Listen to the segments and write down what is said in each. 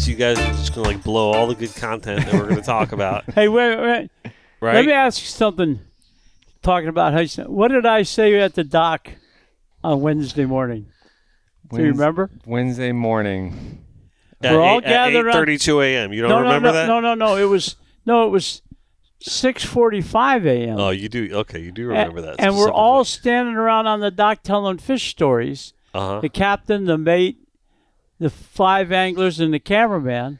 you guys are just going to blow all the good content that we're going to talk about. Hey, wait. Right? Let me ask you something. Talking about what did I say at the dock on Wednesday morning? Do you remember? Wednesday morning. We're all gathered at 8:32 a.m. You don't remember that? No. It was 6:45 a.m. Oh, you do? Okay, you do remember that. And we're all standing around on the dock telling fish stories. Uh-huh. The captain, the mate, the 5 anglers, and the cameraman.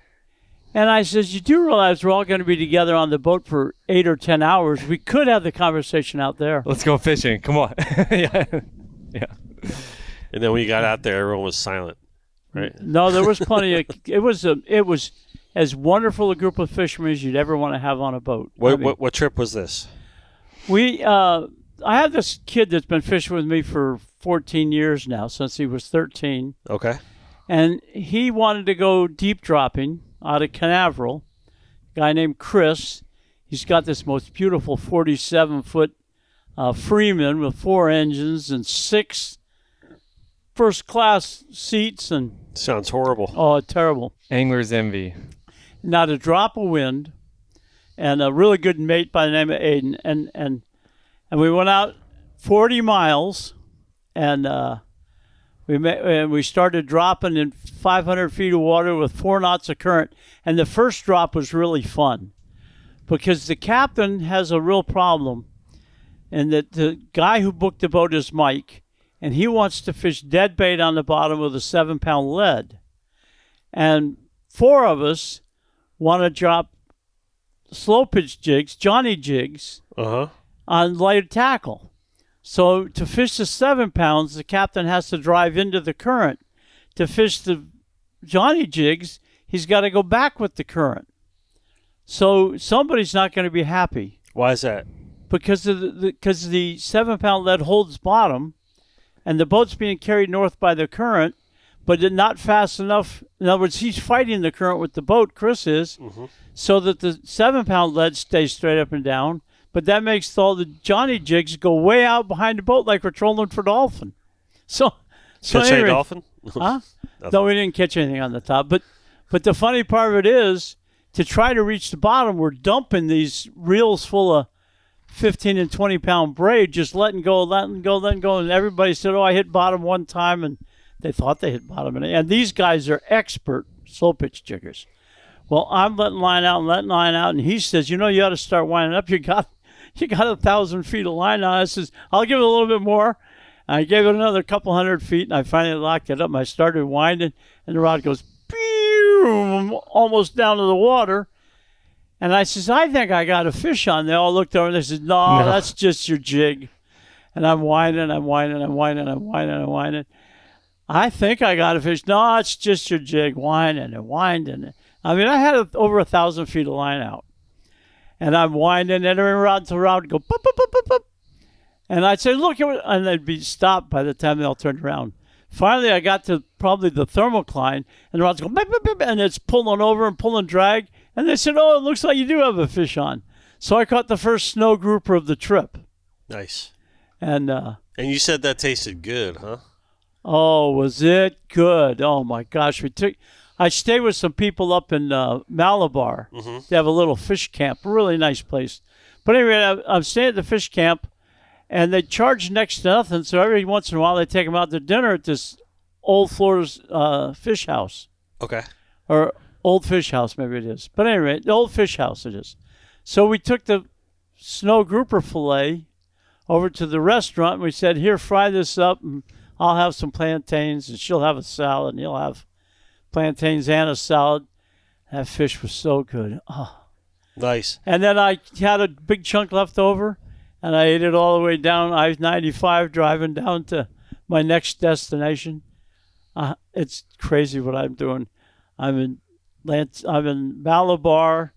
And I says, you do realize we're all going to be together on the boat for 8 or 10 hours. We could have the conversation out there. Let's go fishing. Come on. Yeah. And then when you got out there, everyone was silent, right? No, there was plenty of. It was as wonderful a group of fishermen as you'd ever want to have on a boat. What trip was this? I have this kid that's been fishing with me for 14 years now, since he was 13. Okay. And he wanted to go deep dropping out of Canaveral. A guy named Chris. He's got this most beautiful 47-foot Freeman with 4 engines and 6 first-class seats. And sounds horrible. Oh, terrible. Angler's envy. Not a drop of wind, and a really good mate by the name of Aiden. And we went out 40 miles, and we started dropping in 500 feet of water with 4 knots of current. And the first drop was really fun because the captain has a real problem, and that the guy who booked the boat is Mike, and he wants to fish dead bait on the bottom with a 7-pound lead. And 4 of us want to drop slow pitch jigs, Johnny Jigs, on light tackle. So to fish the 7 pounds, the captain has to drive into the current. To fish the Johnny Jigs, he's got to go back with the current. So somebody's not going to be happy. Why is that? Because the 7-pound lead holds bottom, and the boat's being carried north by the current, but not fast enough. In other words, he's fighting the current with the boat, Chris is, so that the 7-pound lead stays straight up and down. But that makes all the Johnny Jigs go way out behind the boat like we're trolling for dolphin. So catch anyway, any dolphin? Huh? No, we didn't catch anything on the top. But the funny part of it is, to try to reach the bottom, we're dumping these reels full of 15 and 20-pound braid, just letting go. And everybody said, oh, I hit bottom one time, and they thought they hit bottom. And these guys are expert slow pitch jiggers. Well, I'm letting line out, and he says, you ought to start winding up. You got 1,000 feet of line out. I says, I'll give it a little bit more. I gave it another couple hundred feet, and I finally locked it up. And I started winding, and the rod goes almost down to the water. And I says, I think I got a fish on. They all looked over, and they said, no, that's just your jig. And I'm winding. I think I got a fish. No, it's just your jig, winding. I mean, I had over 1,000 feet of line out. And I'm winding, and every rod to rod would go, boop, boop, boop, boop, boop. And I'd say, look, and they'd be stopped by the time they all turned around. Finally, I got to probably the thermocline, and the rod's go, beep, beep, beep, and it's pulling over and pulling drag. And they said, oh, it looks like you do have a fish on. So I caught the first snow grouper of the trip. Nice. And you said that tasted good, huh? Oh, was it good? Oh, my gosh. I stayed with some people up in Malabar. They have a little fish camp, a really nice place. But anyway, I'm staying at the fish camp, and they charge next to nothing. So every once in a while, they take them out to dinner at this Old Florida's fish house. Okay. Or Old Fish House, maybe it is. But anyway, the Old Fish House it is. So we took the snow grouper fillet over to the restaurant, and we said, here, fry this up, and I'll have some plantains, and she'll have a salad, and he'll have plantains and a salad. That fish was so good. Oh. Nice. And then I had a big chunk left over, and I ate it all the way down I-95, driving down to my next destination. It's crazy what I'm doing. I'm in Malabar,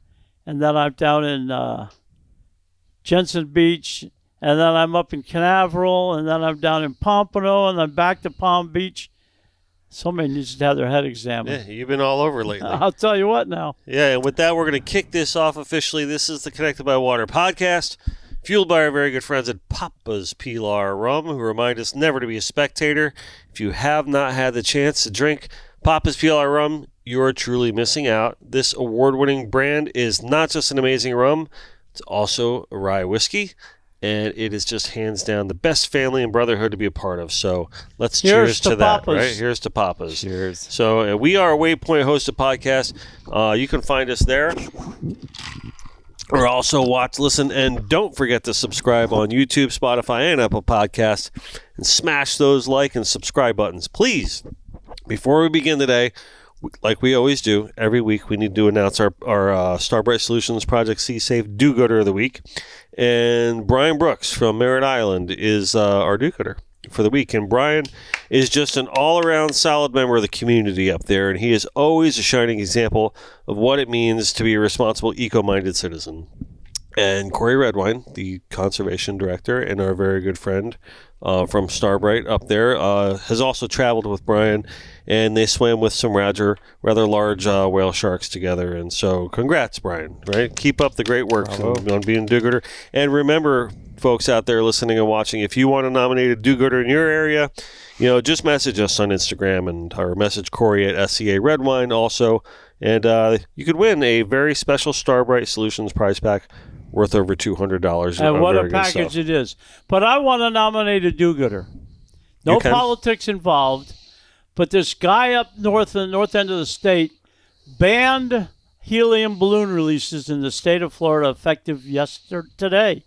and then I'm down in Jensen Beach, and then I'm up in Canaveral, and then I'm down in Pompano, and then back to Palm Beach. Somebody needs to have their head examined. Yeah, you've been all over lately. I'll tell you what now. Yeah, and with that, we're going to kick this off officially. This is the Connected by Water podcast, fueled by our very good friends at Papa's Pilar Rum, who remind us never to be a spectator. If you have not had the chance to drink Papa's Pilar Rum, you are truly missing out. This award-winning brand is not just an amazing rum, it's also a rye whiskey, and it is just hands down the best family and brotherhood to be a part of. So let's cheers to that, Papa's. right? Here's to Papa's. Cheers. So we are a Waypoint hosted podcast. You can find us there. Or also watch, listen, and don't forget to subscribe on YouTube, Spotify, and Apple Podcasts. And smash those like and subscribe buttons. Please, before we begin today, like we always do, every week we need to announce our Starbright Solutions Project C Safe Do-Gooder of the Week. And Brian Brooks from Merritt Island is our do-gooder for the week. And Brian is just an all-around solid member of the community up there, and he is always a shining example of what it means to be a responsible, eco-minded citizen. And Corey Redwine, the conservation director and our very good friend from Starbright up there, has also traveled with Brian, and they swam with some rather large whale sharks together. And so congrats, Brian, right? Keep up the great work on being a do-gooder. And remember, folks out there listening and watching, if you want to nominate a do-gooder in your area, just message us on Instagram or message Corey at SCA Redwine also. And you could win a very special Starbright Solutions prize pack worth over $200. And what a package it is. But I want to nominate a do-gooder. No politics involved, but this guy up north, in the north end of the state, banned helium balloon releases in the state of Florida effective today.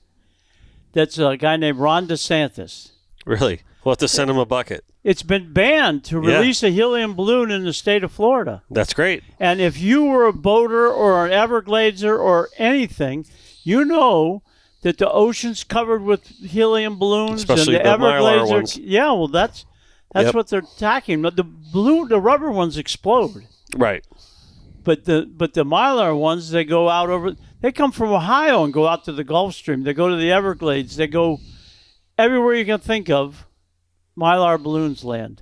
That's a guy named Ron DeSantis. Really? We'll have to send him a bucket. It's been banned to release a helium balloon in the state of Florida. That's great. And if you were a boater or an Evergladeser or anything, you know that the ocean's covered with helium balloons. Especially and the Mylar ones. Yeah, well, that's what they're attacking. But the rubber ones explode. Right. But the Mylar ones, they go out over. They come from Ohio and go out to the Gulf Stream. They go to the Everglades. They go everywhere you can think of. Mylar balloons land,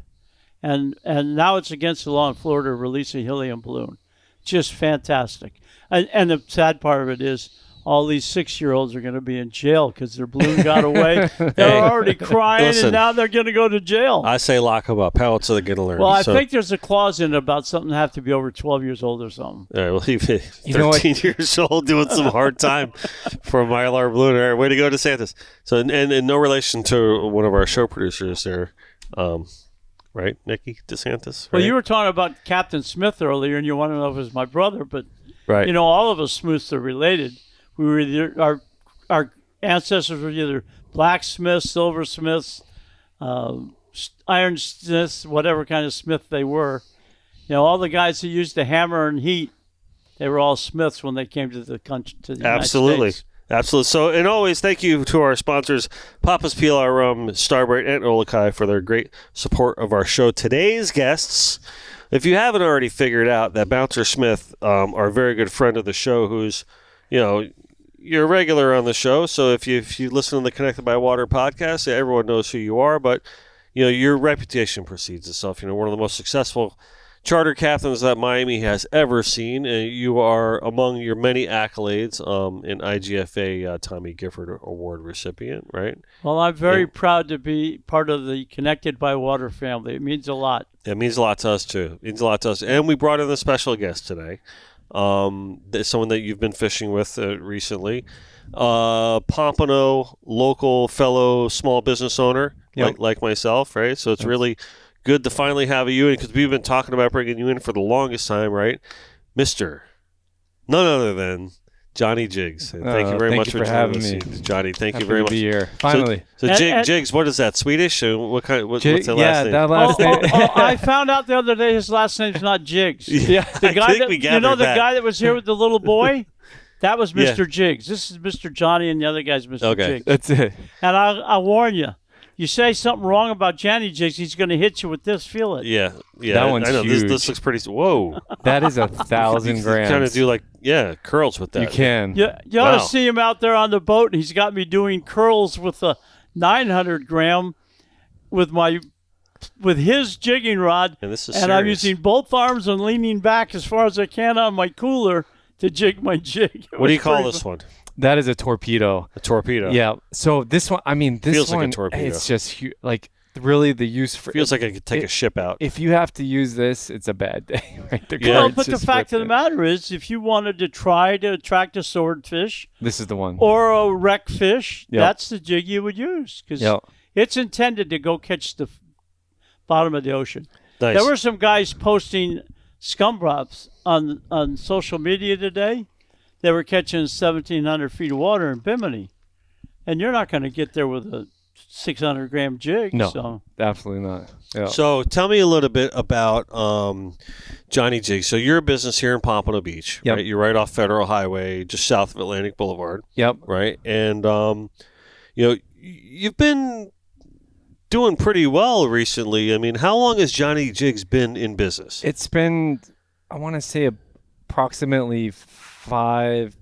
and now it's against the law in Florida to release a helium balloon. Just fantastic. And the sad part of it is all these 6-year-olds are going to be in jail because their balloon got away. They're already crying, and now they're going to go to jail. I say lock them up. How else are they going to learn? Well, I think there's a clause in it about something that have to be over 12 years old or something. All right, well, he's 13 years old doing some hard time for a Mylar balloon. All right, way to go, DeSantis. So, and no relation to one of our show producers there, right, Nikki DeSantis? Right? Well, you were talking about Captain Smith earlier, and you want to know if it was my brother, but right. All of us Smiths are related. We were either, our ancestors were either blacksmiths, silversmiths, ironsmiths, whatever kind of smith they were. All the guys who used to hammer and heat, they were all smiths when they came to the country, to the United States. Absolutely. So, and always thank you to our sponsors, Papa's PLR Rum, Starbright, and Olokai for their great support of our show. Today's guests, if you haven't already figured out that Bouncer Smith, our very good friend of the show, who's, you're a regular on the show. So if you listen to the Connected by Water podcast, everyone knows who you are. But your reputation precedes itself. One of the most successful charter captains that Miami has ever seen. You are among your many accolades, an IGFA Tommy Gifford Award recipient, right? Well, I'm very proud to be part of the Connected by Water family. It means a lot. It means a lot to us too. It means a lot to us. And we brought in a special guest today. Someone that you've been fishing with recently, Pompano, local fellow small business owner, like myself, right? So it's really good to finally have you in, because we've been talking about bringing you in for the longest time, right? Mr. None other than Johnny Jigs. And thank you very much for having me, Johnny. Thank Happy you very to much. Be here. Finally. So Jigs, what is that? Swedish? What kind? What's the last name? That last name. I found out the other day his last name's not Jigs. Yeah, the guy I think we gathered the guy that was here with the little boy. That was Mr. Jigs. This is Mr. Johnny, and the other guy's Mr. Jigs. That's it. And I warn you. You say something wrong about Johnny Jigs, he's going to hit you with this. Feel it. Yeah. That one's I know. huge. This looks pretty. Whoa. That is 1,000 grams. Kind of do curls with that. You can. You ought to see him out there on the boat. He's got me doing curls with a 900 gram with his jigging rod. And this is and serious. I'm using both arms and leaning back as far as I can on my cooler to jig my jig. What do you call this one? That is a torpedo. A torpedo. Yeah. So this one, this feels one, like a torpedo. it's just like really the use for Feels like I could take a ship out. If you have to use this, it's a bad day, right? Well, but the fact of the matter is, if you wanted to try to attract a swordfish, this is the one. Or a wreck fish, Yep. that's the jig you would use because it's intended to go catch the bottom of the ocean. Nice. There were some guys posting scum drops on social media today. They were catching 1,700 feet of water in Bimini, and you're not going to get there with a 600-gram jig. No, so. absolutely not. Yeah. So tell me a little bit about Johnny Jigs. So you're a business here in Pompano Beach, Yep. right? You're right off Federal Highway, just south of Atlantic Boulevard, Yep. right? And you've been doing pretty well recently. I mean, how long has Johnny Jigs been in business? It's been, I want to say, approximately five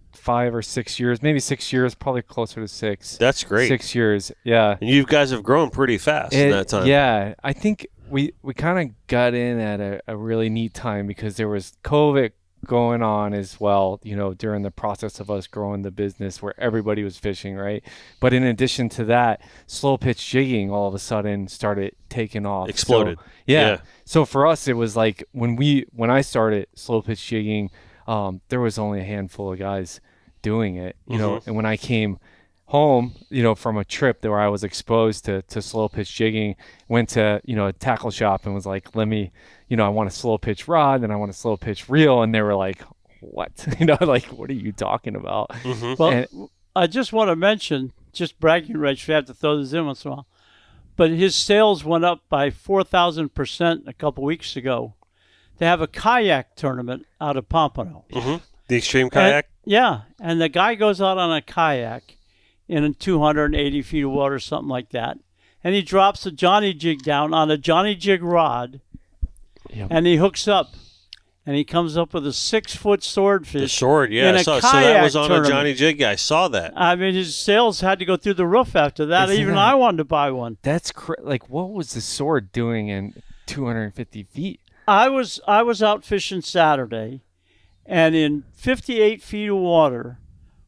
or 6 years, maybe 6 years, probably closer to 6. That's great. 6 years, yeah. And you guys have grown pretty fast in that time. Yeah, I think we kind of got in at a really neat time because there was COVID going on as well, during the process of us growing the business where everybody was fishing, right? But in addition to that, slow pitch jigging all of a sudden started taking off. Exploded. So, yeah. So for us, it was like when I started slow pitch jigging, there was only a handful of guys doing it, and when I came home, from a trip where I was exposed to slow pitch jigging, went to, a tackle shop and was like, let me, I want a slow pitch rod and I want a slow pitch reel. And they were like, what? Like, what are you talking about? Well, I just want to mention, just bragging rights, we have to throw this in once in a while, but his sales went up by 4,000% a couple weeks ago. They have a kayak tournament out of Pompano. The Extreme Kayak? And the guy goes out on a kayak in 280 feet of water, something like that, and he drops a Johnny Jig down on a Johnny Jig rod, and he hooks up, and he comes up with a 6-foot swordfish. The sword, yeah. In I a saw, kayak so that was on tournament. a Johnny Jig. I saw that. I mean, his sales had to go through the roof after that. Isn't Even that- I wanted to buy one. That's like, what was the sword doing in 250 feet? I was out fishing Saturday, and in 58 feet of water,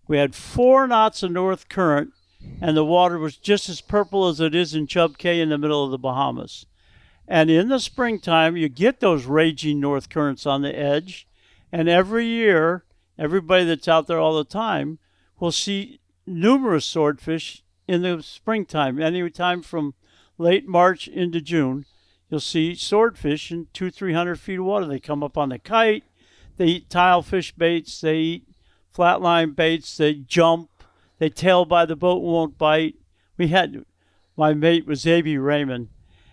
we had 4 knots of north current, and the water was just as purple as it is in Chub Cay in the middle of the Bahamas. And in the springtime, you get those raging north currents on the edge, and every year, everybody that's out there all the time will see numerous swordfish in the springtime, any time from late March into June. You'll see swordfish in 200-300 feet of water. They come up on the kite. They eat tilefish baits. They eat flatline baits. They jump. They tail by the boat and won't bite. My mate was A.B. Raymond,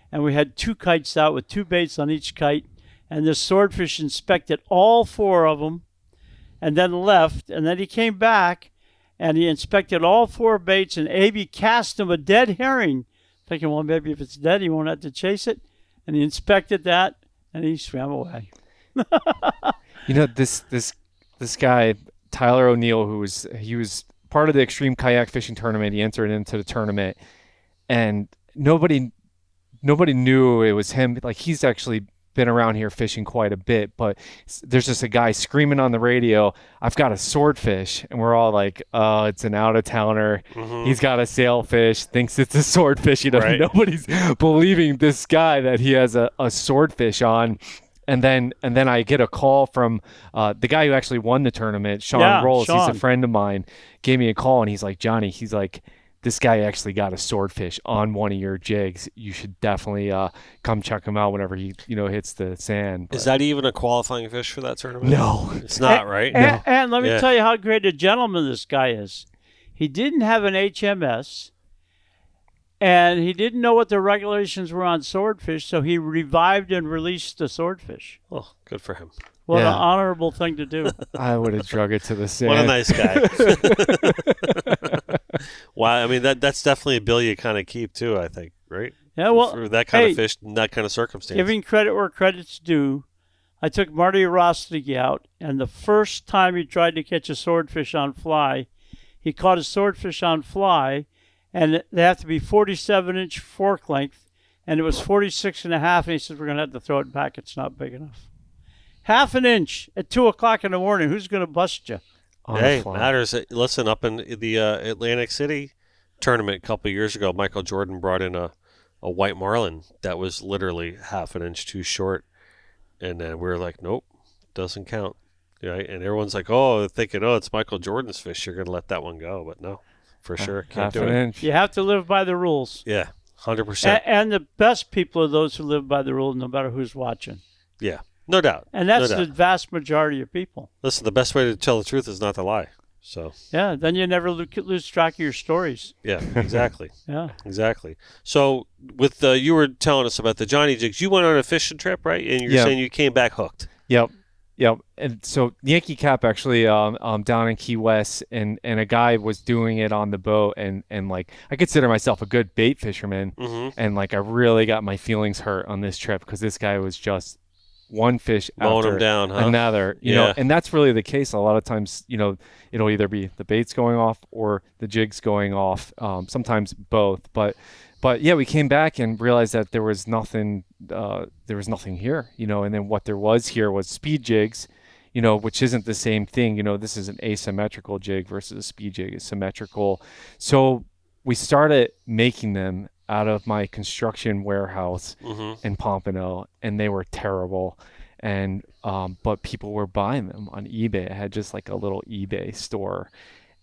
and we had 2 kites out with 2 baits on each kite. And the swordfish inspected all 4 of them and then left. And then he came back and he inspected all 4 baits, and A.B. cast him a dead herring, thinking, well, maybe if it's dead, he won't have to chase it. And he inspected that, and he swam away. This guy, Tyler O'Neill, he was part of the Extreme Kayak Fishing Tournament. He entered into the tournament, and nobody knew it was him. Like, he's actually been around here fishing quite a bit, but there's just a guy screaming on the radio, I've got a swordfish, and we're all like, oh, it's an out-of-towner. He's got a sailfish, thinks it's a swordfish. Right. Nobody's believing this guy that he has a swordfish on. And then I get a call from the guy who actually won the tournament, Sean Rolls. Sean. He's a friend of mine. Gave me a call, and he's like, Johnny, this guy actually got a swordfish on one of your jigs. You should definitely come check him out whenever he hits the sand. Is that even a qualifying fish for that tournament? No. It's not, right? And let me tell you how great a gentleman this guy is. He didn't have an HMS, and he didn't know what the regulations were on swordfish, so he revived and released the swordfish. Oh, good for him. What an Yeah. honorable thing to do. I would have drug it to the sand. What a nice guy. Wow, I mean, that's definitely a bill you kind of keep, too, I think, right? Yeah, well, For that kind of fish in that kind of circumstance. giving credit where credit's due, I took Marty Rostig out, and the first time he tried to catch a swordfish on fly, he caught a swordfish on fly, and they have to be 47-inch fork length, and it was 46 and a half, and he said, we're going to have to throw it back. It's not big enough. Half an inch at 2 o'clock in the morning. Who's going to bust you? Hey, matters. Listen, up in the Atlantic City tournament a couple of years ago, Michael Jordan brought in a a white marlin that was literally half an inch too short, and then we were like, nope, doesn't count. Right? And everyone's like, oh, thinking, oh, it's Michael Jordan's fish, you're gonna let that one go, but no, for sure, can't Half do an it. inch. You have to live by the rules. Yeah, 100%. And the best people are those who live by the rules, no matter who's watching. Yeah, no doubt. And that's no the doubt. vast majority of people. Listen, the best way to tell the truth is not to lie. So Yeah, then you never lose track of your stories. yeah, exactly. Yeah. Exactly. So with you were telling us about the Johnny Jigs. You went on a fishing trip, right? And you're Yeah. saying you came back hooked. Yep. And so Yankee Cap actually down in Key West, and a guy was doing it on the boat, and like I consider myself a good bait fisherman, and like I really got my feelings hurt on this trip because this guy was just one fish Mowing after them down, huh? another, you know, and that's really the case. A lot of times, you know, it'll either be the baits going off or the jigs going off. Sometimes both, but yeah, we came back and realized that there was nothing here, you know, and then what there was here was speed jigs, you know, which isn't the same thing. You know, this is an asymmetrical jig versus a speed jig is symmetrical. So we started making them out of my construction warehouse in Pompano, and they were terrible. And but people were buying them on eBay. I had just like a little eBay store,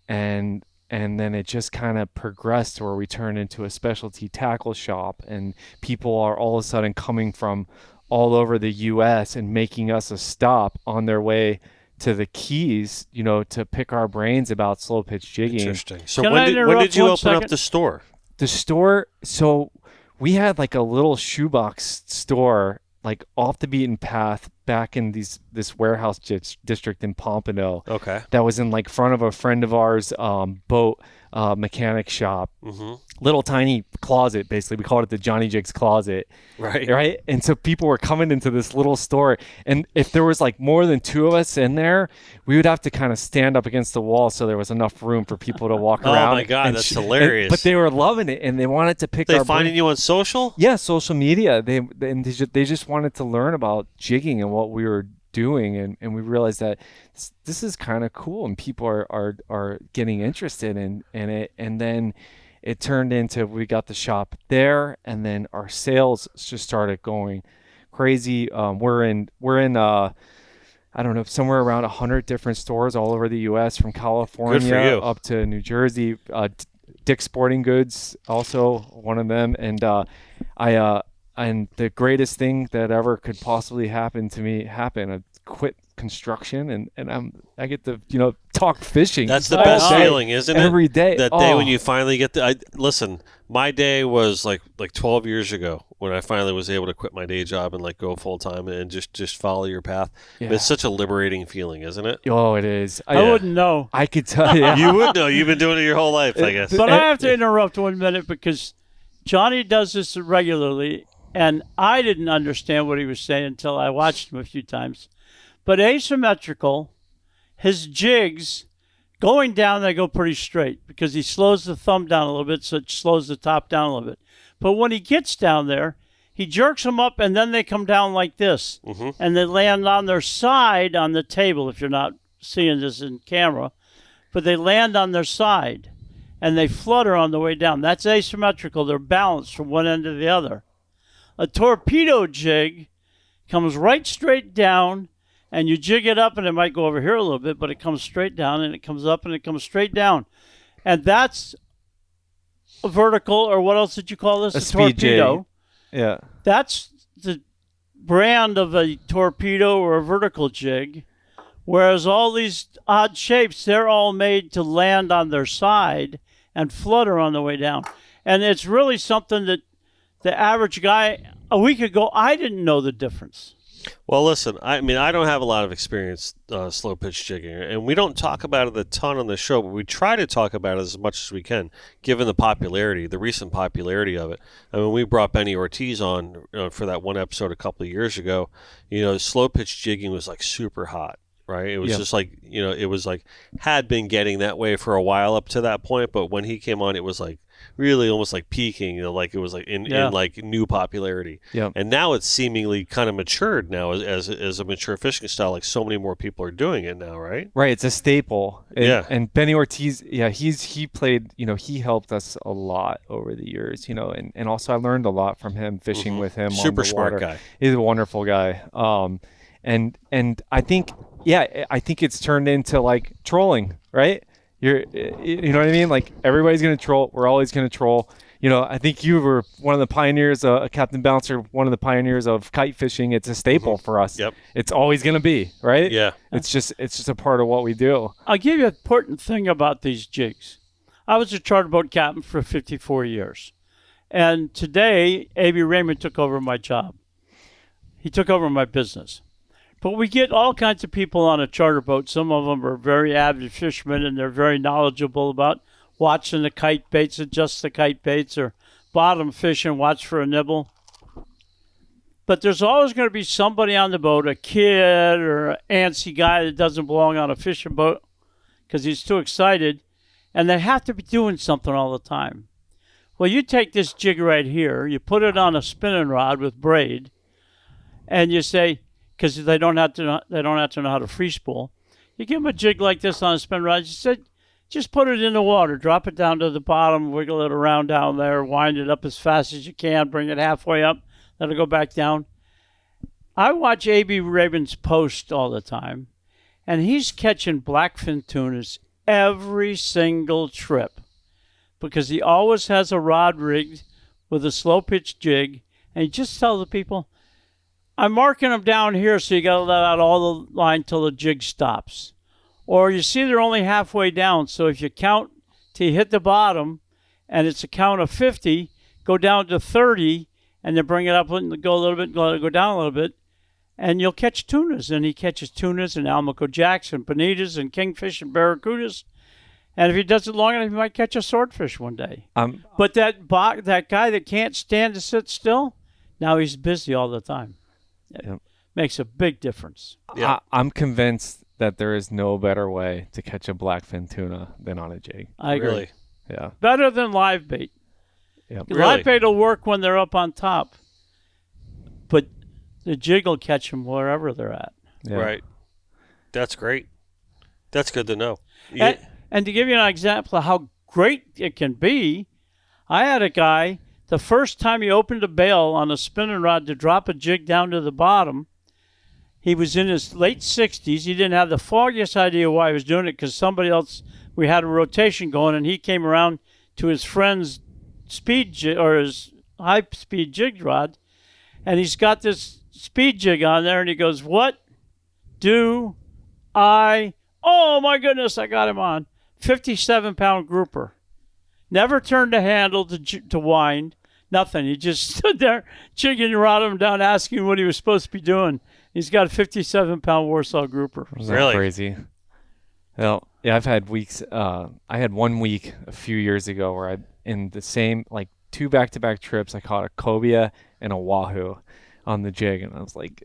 and then it just kind of progressed where we turned into a specialty tackle shop, and people are all of a sudden coming from all over the U.S. and making us a stop on their way to the Keys, you know, to pick our brains about slow pitch jigging. Interesting. So Can when I did interrupt you one open up second? the store? The store, so we had like a little shoebox store like off the beaten path back in this warehouse district in Pompano. Okay. That was in like front of a friend of ours boat mechanic shop. Little tiny closet, basically. We called it the Johnny Jigs closet. Right. And so people were coming into this little store, and if there was like more than two of us in there, we would have to kind of stand up against the wall so there was enough room for people to walk around. Oh my God, that's hilarious. But they were loving it, and they wanted to pick They our finding you on social? Yeah, social media. They just wanted to learn about jigging and what we were doing, and we realized that this is kind of cool, and people are getting interested in it. And then it turned into, we got the shop there, and then our sales just started going crazy. We're in I don't know, somewhere around 100 different stores all over the U.S. from California up to New Jersey. Dick's Sporting Goods, also one of them, and and the greatest thing that ever could possibly happen to me happened. I quit construction, and I get to, you know, talk fishing. That's the best feeling, isn't it? Every day. That day when you finally get listen, my day was like 12 years ago when I finally was able to quit my day job and like go full time and just follow your path. Yeah. It's such a liberating feeling, isn't it? Oh, it is. I wouldn't know. I could tell you. You would know. You've been doing it your whole life, I guess. But I have to interrupt 1 minute because Johnny does this regularly, and I didn't understand what he was saying until I watched him a few times. But asymmetrical, his jigs, going down, they go pretty straight because he slows the thumb down a little bit, so it slows the top down a little bit. But when he gets down there, he jerks them up, and then they come down like this. And they land on their side on the table, if you're not seeing this in camera. But they land on their side, and they flutter on the way down. That's asymmetrical. They're balanced from one end to the other. A torpedo jig comes right straight down, and you jig it up, and it might go over here a little bit, but it comes straight down, and it comes up, and it comes straight down. And that's a vertical, or what else did you call this? A torpedo. speed jig. Yeah. That's the brand of a torpedo or a vertical jig, whereas all these odd shapes, they're all made to land on their side and flutter on the way down. And it's really something that the average guy, a week ago, I didn't know the difference. Well, listen, I mean, I don't have a lot of experience slow pitch jigging, and we don't talk about it a ton on the show, but we try to talk about it as much as we can, given the recent popularity of it. I mean, we brought Benny Ortiz on for that one episode a couple of years ago. You know, slow pitch jigging was like super hot. right? It was Yeah. just like, it was like had been getting that way for a while up to that point, but when he came on, it was like really almost like peaking, like it was like in like new popularity. Yeah. And now it's seemingly kind of matured now as a mature fishing style. Like so many more people are doing it now, right? Right, it's a staple. And, Yeah. And Benny Ortiz, he played, he helped us a lot over the years, and also I learned a lot from him fishing with him. Super on the smart water. guy. He's a wonderful guy. And I think, I think it's turned into like trolling, right? You know what I mean? Like everybody's going to troll. We're always going to troll. I think you were one of the pioneers, Captain Bouncer, one of the pioneers of kite fishing. It's a staple for us. Yep. It's always going to be, right? Yeah. It's just a part of what we do. I'll give you an important thing about these jigs. I was a charter boat captain for 54 years. And today, A.B. Raymond took over my job. He took over my business. But we get all kinds of people on a charter boat. Some of them are very avid fishermen, and they're very knowledgeable about watching the kite baits, adjust the kite baits, or bottom fish and watch for a nibble. But there's always going to be somebody on the boat, a kid or an antsy guy that doesn't belong on a fishing boat because he's too excited, and they have to be doing something all the time. Well, you take this jig right here, you put it on a spinning rod with braid, and you say, because they don't have to know how to free spool. You give them a jig like this on a spin rod. You said, just put it in the water, drop it down to the bottom, wiggle it around down there, wind it up as fast as you can, bring it halfway up, let it go back down. I watch A.B. Raymond's post all the time, and he's catching blackfin tunas every single trip because he always has a rod rigged with a slow pitch jig, and he just tells the people, I'm marking them down here, so you got to let out all the line till the jig stops. Or you see they're only halfway down, so if you count till you hit the bottom, and it's a count of 50, go down to 30, and then bring it up and go a little bit, go down a little bit, and you'll catch tunas. And he catches tunas and almaco jacks and bonitas and kingfish and barracudas. And if he does it long enough, he might catch a swordfish one day. But that guy that can't stand to sit still, now he's busy all the time. It makes a big difference. Yeah. I'm convinced that there is no better way to catch a blackfin tuna than on a jig. I agree. Really? Yeah. Better than live bait. Yep. Really? Live bait will work when they're up on top, but the jig will catch them wherever they're at. Yeah. Right. That's great. That's good to know. And to give you an example of how great it can be, I had a guy, the first time he opened a bail on a spinning rod to drop a jig down to the bottom, he was in his late 60s. He didn't have the foggiest idea why he was doing it because somebody else, we had a rotation going, and he came around to his friend's speed jig or his high-speed jig rod, and he's got this speed jig on there, and he goes, what do I... Oh, my goodness, I got him on. 57-pound grouper. Never turned the handle to wind. Nothing. He just stood there, jigging rod him down, asking what he was supposed to be doing. He's got a 57-pound Warsaw grouper. Isn't that Really? crazy? Well, yeah, I've had weeks. I had 1 week a few years ago where I, in the same, like 2 back-to-back trips, I caught a cobia and a wahoo on the jig. And I was like,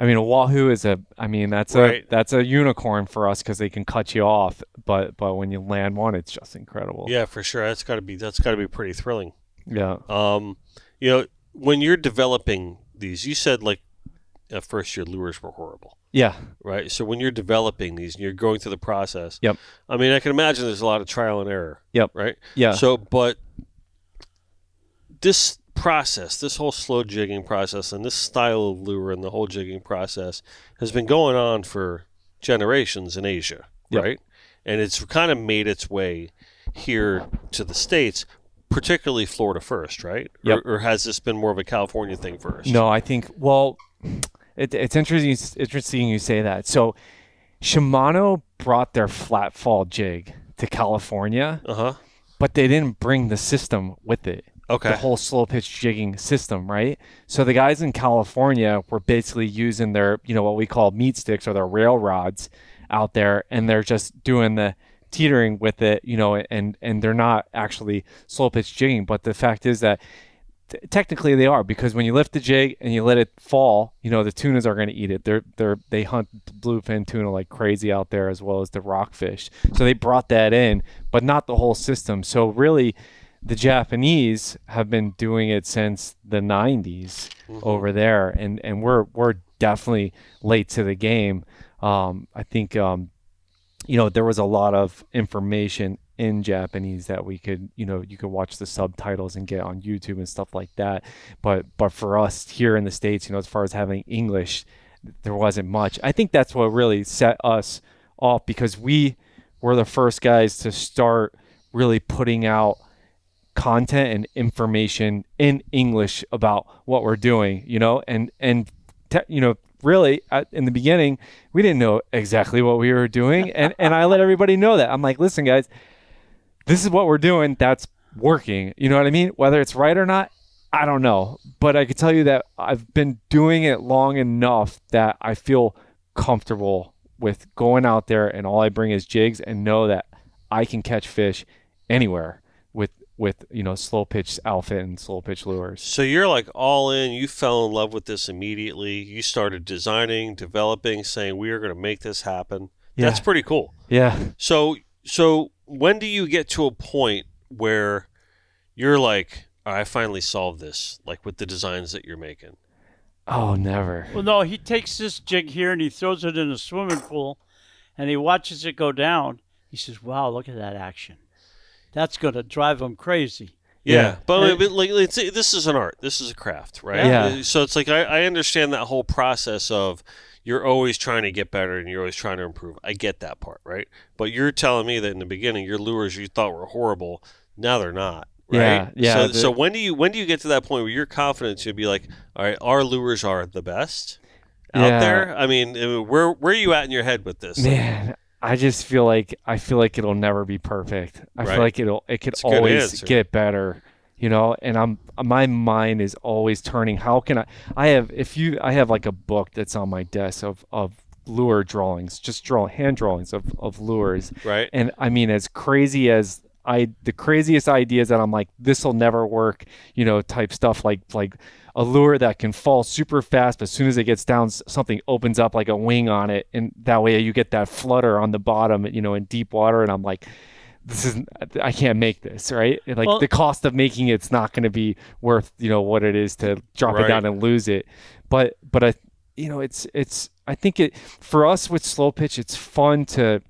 I mean, a wahoo is that's a unicorn for us because they can cut you off. But when you land one, it's just incredible. Yeah, for sure. That's got to be pretty thrilling. Yeah. When you're developing these, you said like at first your lures were horrible, Yeah. right? So when you're developing these and you're going through the process, Yep. I mean, I can imagine there's a lot of trial and error. Yep. Right. Yeah. So, but this process, this whole slow jigging process, and this style of lure and the whole jigging process has been going on for generations in Asia, Yep. right? And it's kind of made its way here to the States, particularly Florida first, right? Yep. Or has this been more of a California thing first? No, I think, well, it's interesting you say that. So Shimano brought their flat fall jig to California, but they didn't bring the system with it. Okay. The whole slow pitch jigging system, right? So the guys in California were basically using their, what we call meat sticks or their rail rods out there, and they're just doing the teetering with it, and they're not actually slow pitch jigging. But the fact is that technically they are, because when you lift the jig and you let it fall, the tunas are going to eat it. They hunt bluefin tuna like crazy out there, as well as the rockfish. So they brought that in, but not the whole system. So really, the Japanese have been doing it since the 90s over there, and we're definitely late to the game. I think there was a lot of information in Japanese that we could, you could watch the subtitles and get on YouTube and stuff like that. But for us here in the States, as far as having English, there wasn't much. I think that's what really set us off, because we were the first guys to start really putting out content and information in English about what we're doing, really in the beginning, we didn't know exactly what we were doing. And I let everybody know that. I'm like, listen, guys, this is what we're doing. That's working. You know what I mean? Whether it's right or not, I don't know. But I can tell you that I've been doing it long enough that I feel comfortable with going out there, and all I bring is jigs, and know that I can catch fish anywhere with slow pitch outfit and slow pitch lures. So you're like all in. You fell in love with this immediately. You started designing, developing, saying we are going to make this happen. Yeah. That's pretty cool. Yeah. So when do you get to a point where you're like, I finally solved this, like with the designs that you're making? Oh, never. Well, no, he takes this jig here and he throws it in a swimming pool, and he watches it go down. He says, wow, look at that action. That's going to drive him crazy. Yeah. But let's say this is an art. This is a craft, right? Yeah. So it's like I understand that whole process of you're always trying to get better and you're always trying to improve. I get that part, right? But you're telling me that in the beginning your lures you thought were horrible, now they're not, right? Yeah. So when do you get to that point where you're confident to be like, all right, our lures are the best out there? I mean, where are you at in your head with this? Man, I just feel like it'll never be perfect. I feel like it could always get better, and my mind is always turning. How can I have like a book that's on my desk of lure drawings, just hand drawings of lures. Right. And I mean, as crazy as the craziest ideas that I'm like, this will never work, type stuff, like a lure that can fall super fast, but as soon as it gets down, something opens up like a wing on it, and that way you get that flutter on the bottom, in deep water. And I'm like, I can't make this, right? Like, the cost of making it's not going to be worth, what it is to drop it down and lose it. But I, I think for us with slow pitch, it's fun to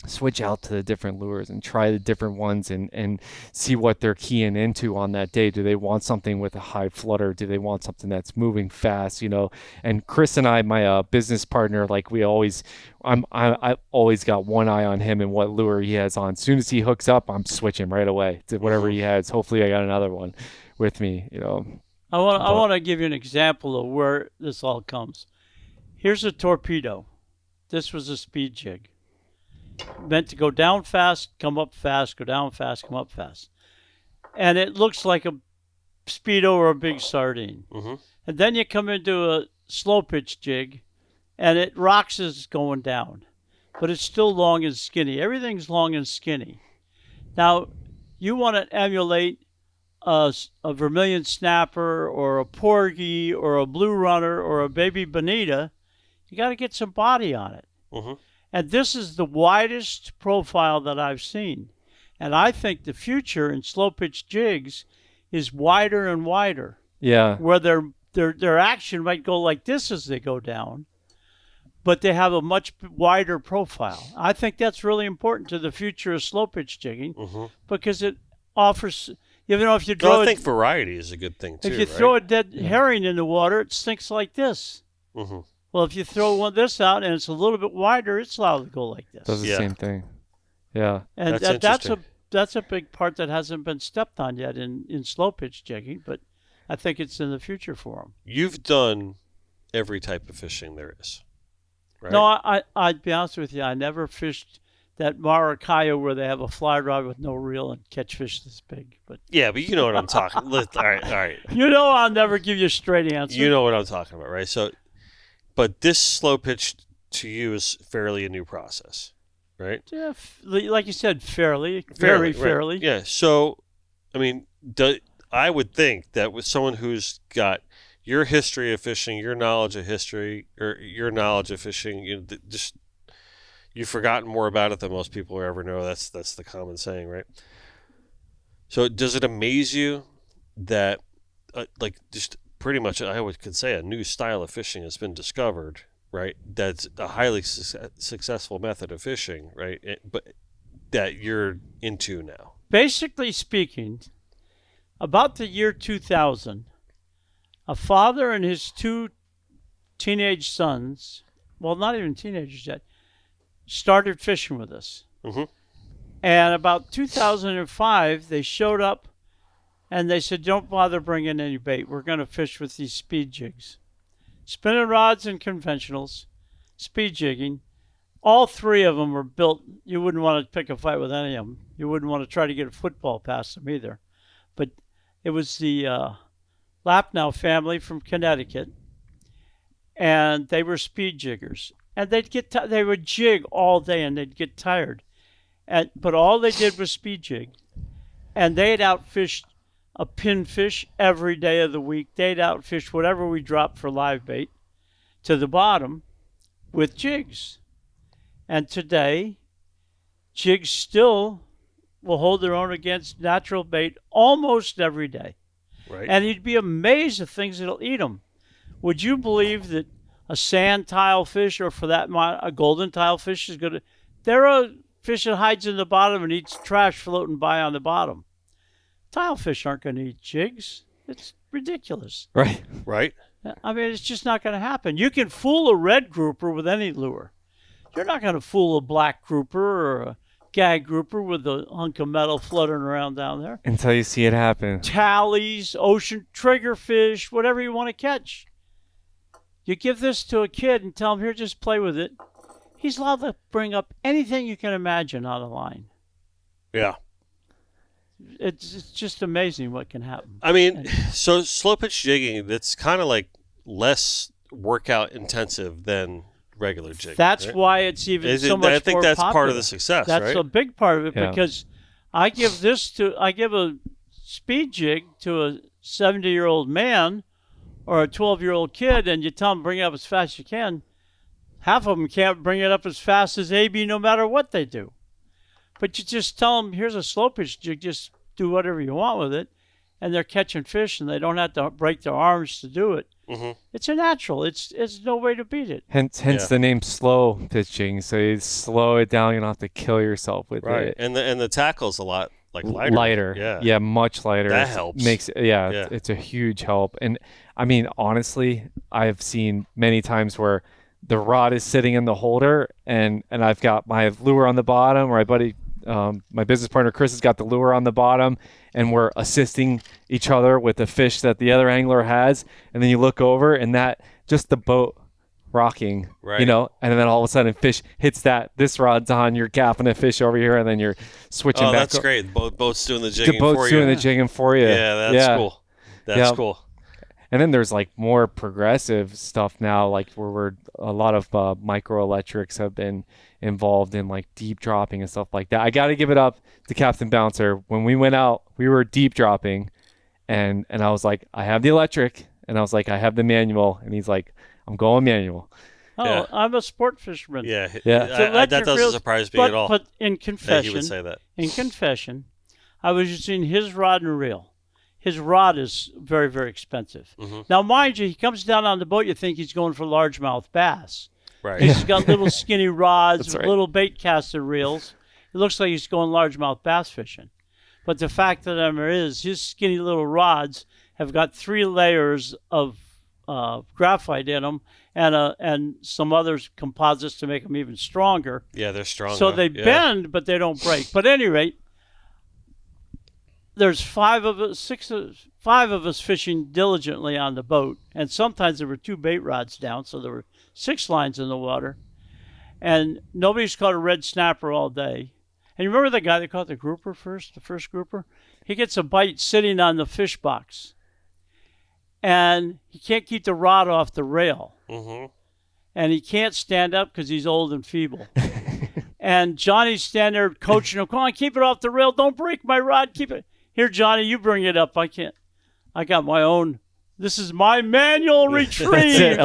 switch out to the different lures and try the different ones and see what they're keying into on that day. Do they want something with a high flutter? Do they want something that's moving fast? And Chris and I, my business partner, like I've always got one eye on him and what lure he has on. As soon as he hooks up, I'm switching right away to whatever he has. Hopefully I got another one with me, I want to give you an example of where this all comes. Here's a torpedo. This was a speed jig. Meant to go down fast, come up fast, go down fast, come up fast. And it looks like a Speedo or a big sardine. Mm-hmm. And then you come into a slow pitch jig, and it rocks as it's going down. But it's still long and skinny. Everything's long and skinny. Now, you want to emulate a vermilion snapper or a porgy or a blue runner or a baby bonita, you got to get some body on it. Mm-hmm. And this is the widest profile that I've seen. And I think the future in slow pitch jigs is wider and wider. Yeah. Where their action might go like this as they go down, but they have a much wider profile. I think that's really important to the future of slow pitch jigging because it offers, if you throw I think variety is a good thing too. If you throw a dead herring in the water, it stinks like this. Mm-hmm. Well, if you throw this out and it's a little bit wider, it's allowed to go like this. Does the same thing. Yeah. And that's a big part that hasn't been stepped on yet in slow pitch jigging, but I think it's in the future for them. You've done every type of fishing there is, right? No, I'd be honest with you. I never fished that Maracaibo where they have a fly rod with no reel and catch fish this big. But yeah, but you know what I'm talking. All right. I'll never give you a straight answer. You know what I'm talking about, right? So. But this slow pitch to you is fairly a new process, right? Yeah, like you said, fairly. Very fairly. Yeah. So, I mean, I would think that with someone who's got your history of fishing, your knowledge of history, or your knowledge of fishing, just you've forgotten more about it than most people will ever know. That's the common saying, right? So does it amaze you that, just pretty much, could say a new style of fishing has been discovered, right? That's a highly successful method of fishing, right? But that you're into now. Basically speaking, about the year 2000, a father and his 2 teenage sons, well, not even teenagers yet, started fishing with us. Mm-hmm. And about 2005, they showed up and they said, don't bother bringing any bait. We're going to fish with these speed jigs. Spinning rods and conventionals, speed jigging. All 3 of them were built. You wouldn't want to pick a fight with any of them. You wouldn't want to try to get a football past them either. But it was the Lapnow family from Connecticut, and they were speed jiggers. And they would jig all day, and they'd get tired. But all they did was speed jig, and they'd outfished a pinfish every day of the week. They'd outfish whatever we dropped for live bait to the bottom with jigs. And today, jigs still will hold their own against natural bait almost every day. Right. And you'd be amazed at things that'll eat them. Would you believe that a sand tile fish, or for that matter, a golden tile fish, is going to... There are fish that hides in the bottom and eats trash floating by on the bottom. Tile fish aren't going to eat jigs. It's ridiculous. Right. Right. I mean, it's just not going to happen. You can fool a red grouper with any lure. You're not going to fool a black grouper or a gag grouper with a hunk of metal fluttering around down there. Until you see it happen. Tallies, ocean triggerfish, whatever you want to catch. You give this to a kid and tell him, here, just play with it. He's allowed to bring up anything you can imagine on a line. Yeah. It's just amazing what can happen. I mean, so slow pitch jigging, that's kind of like less workout intensive than regular jigging. That's right? why it's even so much more I think that's popular. part of the success, That's right? a big part of it, Yeah. because I give a speed jig to a 70-year-old man or a 12-year-old kid, and you tell them bring it up as fast as you can. Half of them can't bring it up as fast as AB no matter what they do. But you just tell them, here's a slow pitch jig, just do whatever you want with it, and they're catching fish, and they don't have to break their arms to do it. Mm-hmm. It's a natural. It's no way to beat it. Hence the name slow pitching. So you slow it down, you don't have to kill yourself with Right. it. And the tackle's a lot lighter. Yeah, much lighter. That helps. It's a huge help. And I mean, honestly, I've seen many times where the rod is sitting in the holder, and I've got my lure on the bottom, or my business partner Chris has got the lure on the bottom, and we're assisting each other with the fish that the other angler has, and then you look over, and that just the boat rocking, right. and then all of a sudden fish hits this rod's on, you're gapping a fish over here, and then you're switching back. That's great. Boat's doing the jigging the boat's doing the jigging for you. Yeah, that's cool. That's cool. And then there's like more progressive stuff now, like where a lot of microelectrics have been involved in like deep dropping and stuff like that. I got to give it up to Captain Bouncer. When we went out, we were deep dropping, and I was like, I have the electric, and I was like, I have the manual, and he's like, I'm going manual. Oh, Yeah. I'm a sport fisherman. Yeah. That That doesn't surprise me at all. But in confession, he would say that. In confession, I was using his rod and reel. His rod is very, very expensive. Mm-hmm. Now, mind you, he comes down on the boat, you think he's going for largemouth bass. Right. He's got little skinny rods, That's right. little bait caster reels. It looks like he's going largemouth bass fishing. But the fact of the matter is, his skinny little rods have got 3 layers of graphite in them, and some other composites to make them even stronger. Yeah, they're strong. So they bend, but they don't break. But at any rate, there's 5 of us fishing diligently on the boat, and sometimes there were 2 bait rods down, so there were 6 lines in the water, and nobody's caught a red snapper all day. And you remember the guy that caught the grouper first, the first grouper? He gets a bite sitting on the fish box, and he can't keep the rod off the rail, Mm-hmm. and he can't stand up because he's old and feeble. And Johnny's standing there coaching him, come on, keep it off the rail, don't break my rod, keep it. Here, Johnny, you bring it up. I can't. I got my own. This is my manual retrieve.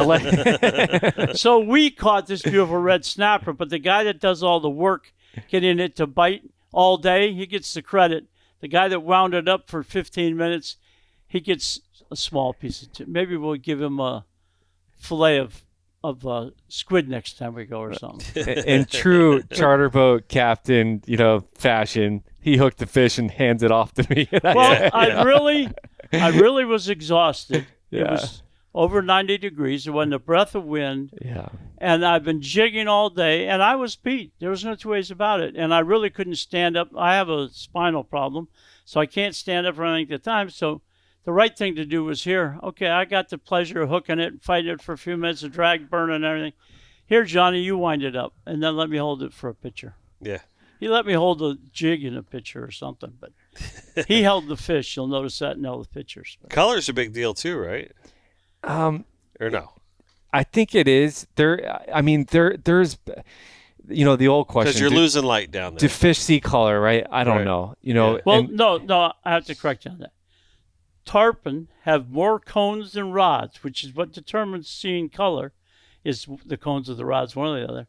So we caught this beautiful red snapper, but the guy that does all the work getting it to bite all day, he gets the credit. The guy that wound it up for 15 minutes, he gets a small piece of maybe we'll give him a fillet of squid next time we go or something. In true charter boat captain, fashion, he hooked the fish and hands it off to me. Well, I really was exhausted. Yeah. It was over 90 degrees. There wasn't a breath of wind. Yeah. And I've been jigging all day, and I was beat. There was no two ways about it. And I really couldn't stand up. I have a spinal problem, so I can't stand up for anything at the time. So the right thing to do was here. Okay, I got the pleasure of hooking it, fighting it for a few minutes, the drag burning and everything. Here, Johnny, you wind it up, and then let me hold it for a picture. Yeah. He let me hold the jig in a picture or something, but he held the fish. You'll notice that in all the pictures. Color's a big deal too, right? Or no? I think it is. There's the old question. Because you're losing light down there. Do fish see color, right? I don't know. Yeah. Well, no, I have to correct you on that. Tarpon have more cones than rods, which is what determines seeing color, is the cones of the rods, one or the other.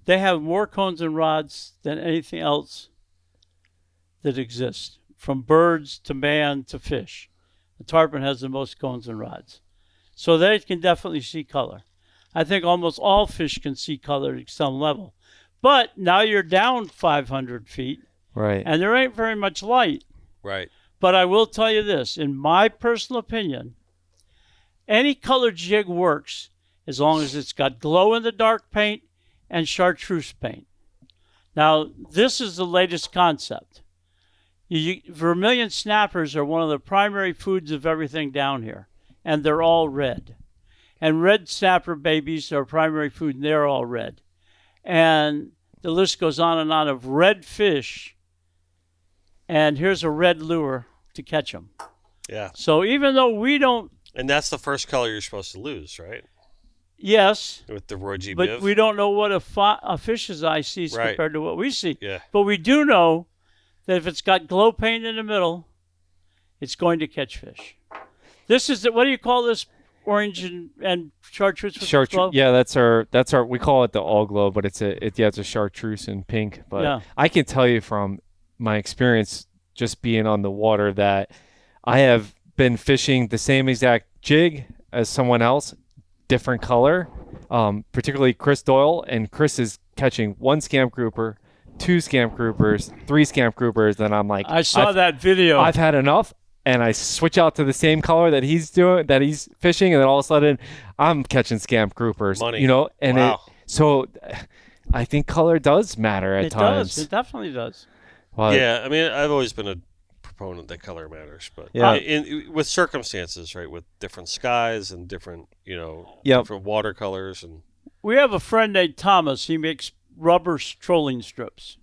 They have more cones and rods than anything else that exists, from birds to man to fish. The tarpon has the most cones and rods. So they can definitely see color. I think almost all fish can see color at some level. But now you're down 500 feet, right, and there ain't very much light. Right. But I will tell you this, in my personal opinion, any colored jig works as long as it's got glow-in-the-dark paint and chartreuse paint. Now, this is the latest concept. Vermilion snappers are one of the primary foods of everything down here, and they're all red. And red snapper babies are primary food, and they're all red. And the list goes on and on of red fish, and here's a red lure to catch them. Yeah. So even though we don't... And that's the first color you're supposed to lose, right? Yes. With the Roy G. But Biv. we don't know what a fish's eye sees compared to what we see. Yeah. But we do know that if it's got glow paint in the middle, it's going to catch fish. This is what do you call this? Orange and chartreuse. Chartreuse. Yeah, that's our. We call it the all glow, but it's a chartreuse and pink. But yeah. I can tell you from my experience, just being on the water, that I have been fishing the same exact jig as someone else, different color. Particularly Chris Doyle, and Chris is catching 1 scamp grouper, 2 scamp groupers, 3 scamp groupers. Then I'm like, I saw that video. I've had enough. And I switch out to the same color that he's fishing, and then all of a sudden I'm catching scamp groupers. Money. And wow. So I think color does matter at times. It definitely does. Well, yeah, I mean, I've always been a proponent that color matters, but with circumstances, right, with different skies and different, different watercolors, and we have a friend named Thomas. He makes rubber trolling strips.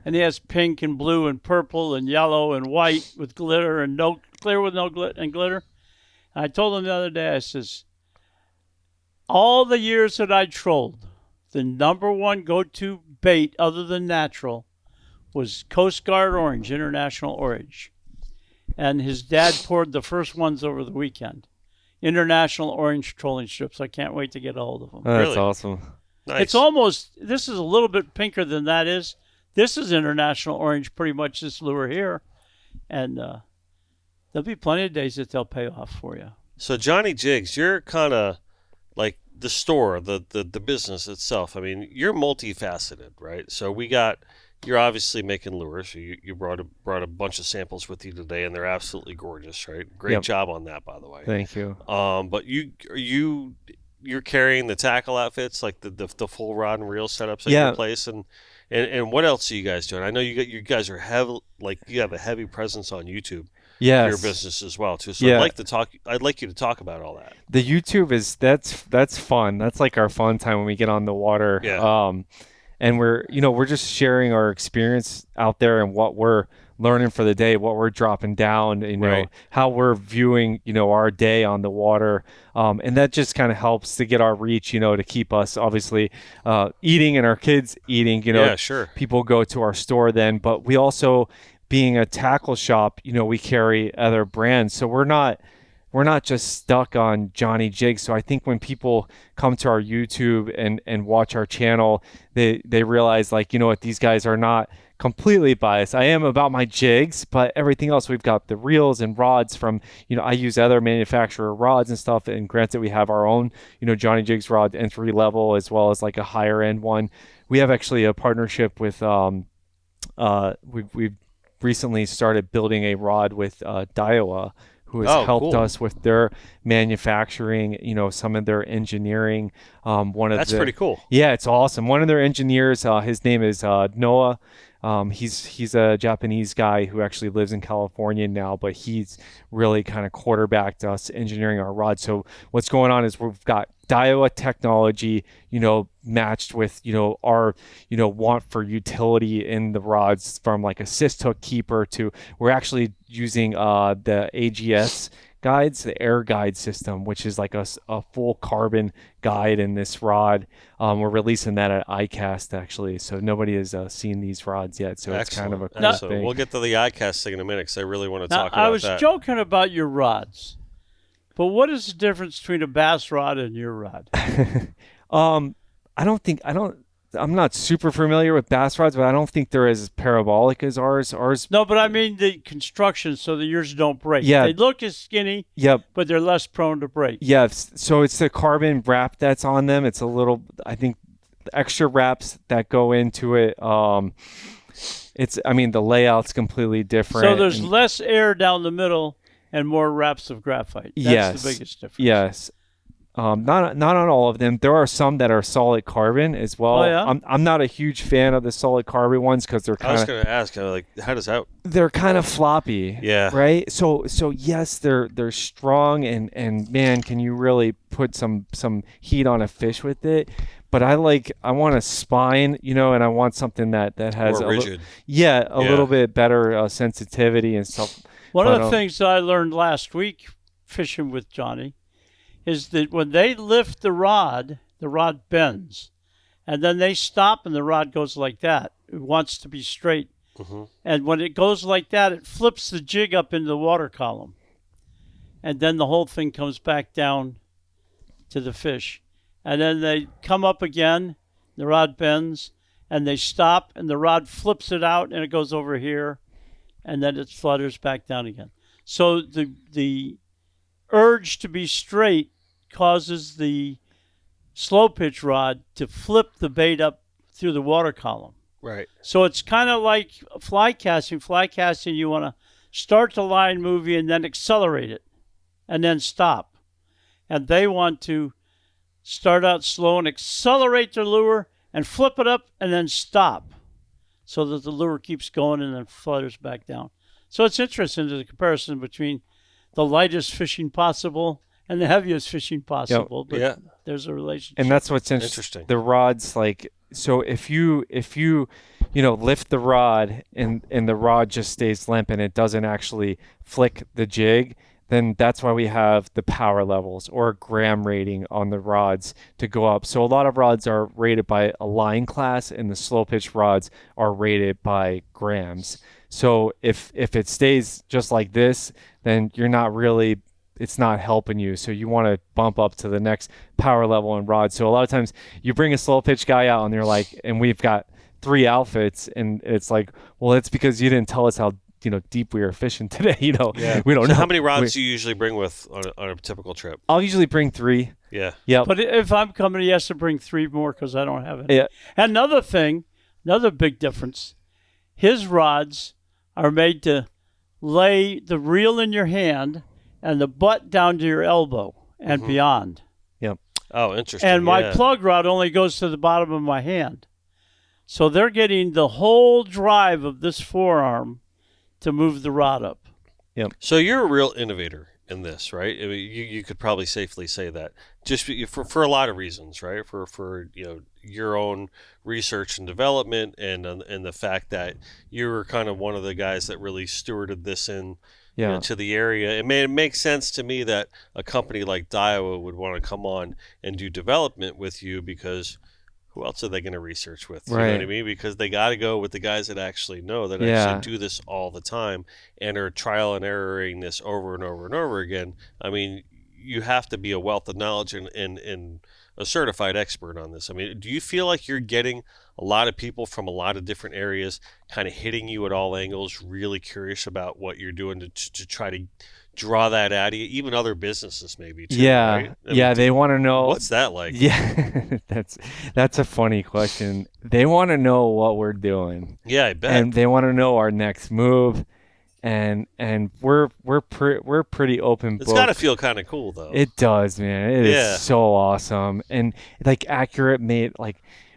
And he has pink and blue and purple and yellow and white with glitter and clear with no glitter. And I told him the other day, I says, all the years that I trolled, the number one go-to bait other than natural was Coast Guard Orange, International Orange. And his dad poured the first ones over the weekend. International Orange trolling strips. I can't wait to get a hold of them. Oh, that's really awesome. Nice. It's almost, this is a little bit pinker than that is. This is International Orange, pretty much this lure here. And there'll be plenty of days that they'll pay off for you. So Johnny Jigs, you're kind of like the store, the business itself. I mean, you're multifaceted, right? So you're obviously making lures. So you brought a bunch of samples with you today, and they're absolutely gorgeous, right? Great job on that, by the way. Thank you. But you're carrying the tackle outfits, like the full rod and reel setups at your place, and what else are you guys doing? I know you guys are you have a heavy presence on YouTube. Yes. For your business as well too. So I'd like you to talk about all that. The YouTube that's fun. That's like our fun time when we get on the water. Yeah. And we're just sharing our experience out there and what we're learning for the day, what we're dropping down, how we're viewing, our day on the water. And that just kind of helps to get our reach, to keep us obviously eating and our kids eating, Yeah, sure. People go to our store then, but we also being a tackle shop, we carry other brands. So we're not just stuck on Johnny Jigs. So I think when people come to our YouTube and watch our channel, they realize, like, what, these guys are not completely biased. I am about my jigs, but everything else, we've got the reels and rods from, I use other manufacturer rods and stuff. And granted, we have our own, Johnny Jigs rod entry level, as well as like a higher end one. We have actually a partnership with, we've recently started building a rod with Daiwa, who has helped us with their manufacturing, some of their engineering. That's pretty cool. Yeah, it's awesome. One of their engineers, his name is Noah. He's a Japanese guy who actually lives in California now, but he's really kind of quarterbacked us engineering our rod. So what's going on is we've got Daiwa technology, matched with, our, want for utility in the rods, from like assist hook keeper to, we're actually using the AGS guides, the air guide system, which is like a full carbon guide in this rod. We're releasing that at ICAST, actually, so nobody has seen these rods yet, so it's kind of a cool thing. We'll get to the ICAST thing in a minute, because I really want to talk about that. I was joking about your rods, but what is the difference between a bass rod and your rod? I'm not super familiar with bass rods, but I don't think they're as parabolic as ours. No, but I mean the construction, so that yours don't break. Yeah. They look as skinny, but they're less prone to break. Yeah, so it's the carbon wrap that's on them. It's a little, I think, extra wraps that go into it. The layout's completely different. So there's less air down the middle and more wraps of graphite. That's the biggest difference. Yes. Not on all of them. There are some that are solid carbon as well. Oh, yeah? I'm not a huge fan of the solid carbon ones, because they're kind of. I was going to ask, how does that? They're kind of floppy. Yeah. Right. So yes, they're strong, and man, can you really put some heat on a fish with it? But I want a spine, and I want something that has more rigid. A little bit better sensitivity and stuff. One of the things that I learned last week fishing with Johnny is that when they lift the rod bends, and then they stop and the rod goes like that. It wants to be straight. Mm-hmm. And when it goes like that, it flips the jig up into the water column. And then the whole thing comes back down to the fish. And then they come up again, the rod bends, and they stop, and the rod flips it out, and it goes over here, and then it flutters back down again. So the urge to be straight causes the slow pitch rod to flip the bait up through the water column. Right. So it's kind of like fly casting. Fly casting, you want to start the line moving and then accelerate it and then stop. And they want to start out slow and accelerate their lure and flip it up and then stop, so that the lure keeps going and then flutters back down. So it's interesting, the comparison between the lightest fishing possible and the heaviest fishing possible. But there's a relationship. And that's what's interesting. The rod's so if you lift the rod and the rod just stays limp and it doesn't actually flick the jig, then that's why we have the power levels or gram rating on the rods to go up. So a lot of rods are rated by a line class, and the slow pitch rods are rated by grams. So if it stays just like this, then it's not helping you. So you want to bump up to the next power level in rods. So a lot of times you bring a slow pitch guy out, and they're like, and we've got 3 outfits, and it's like, well, it's because you didn't tell us how deep we were fishing today. We don't know. How many rods do you usually bring on a typical trip? I'll usually bring 3. Yeah. Yeah. But if I'm coming, he has to bring 3 more, because I don't have any. Yeah. And another big difference, his rods are made to lay the reel in your hand and the butt down to your elbow and beyond. Yep. Oh, interesting. And my plug rod only goes to the bottom of my hand. So they're getting the whole drive of this forearm to move the rod up. Yep. So you're a real innovator in this, right? I mean, you could probably safely say that, just for a lot of reasons, right? For your own research and development, and the fact that you were kind of one of the guys that really stewarded this to the area. It makes sense to me that a company like Daiwa would want to come on and do development with you, because who else are they going to research with? You Right. know what I mean? Because they got to go with the guys that actually know, that Yeah. actually do this all the time and are trial and erroring this over and over and over again. I mean, you have to be a wealth of knowledge and a certified expert on this. I mean, do you feel like you're getting a lot of people from a lot of different areas kind of hitting you at all angles, really curious about what you're doing to try to draw that out of you? Even other businesses maybe too, Yeah. right? I Yeah. mean, They want to know. what's that like? Yeah. That's a funny question. They want to know what we're doing. Yeah, I bet. And they want to know our next move. And we're pretty open book. It's got to feel kind of cool though. It does, man. It Yeah. is so awesome. And like Accurate made, like,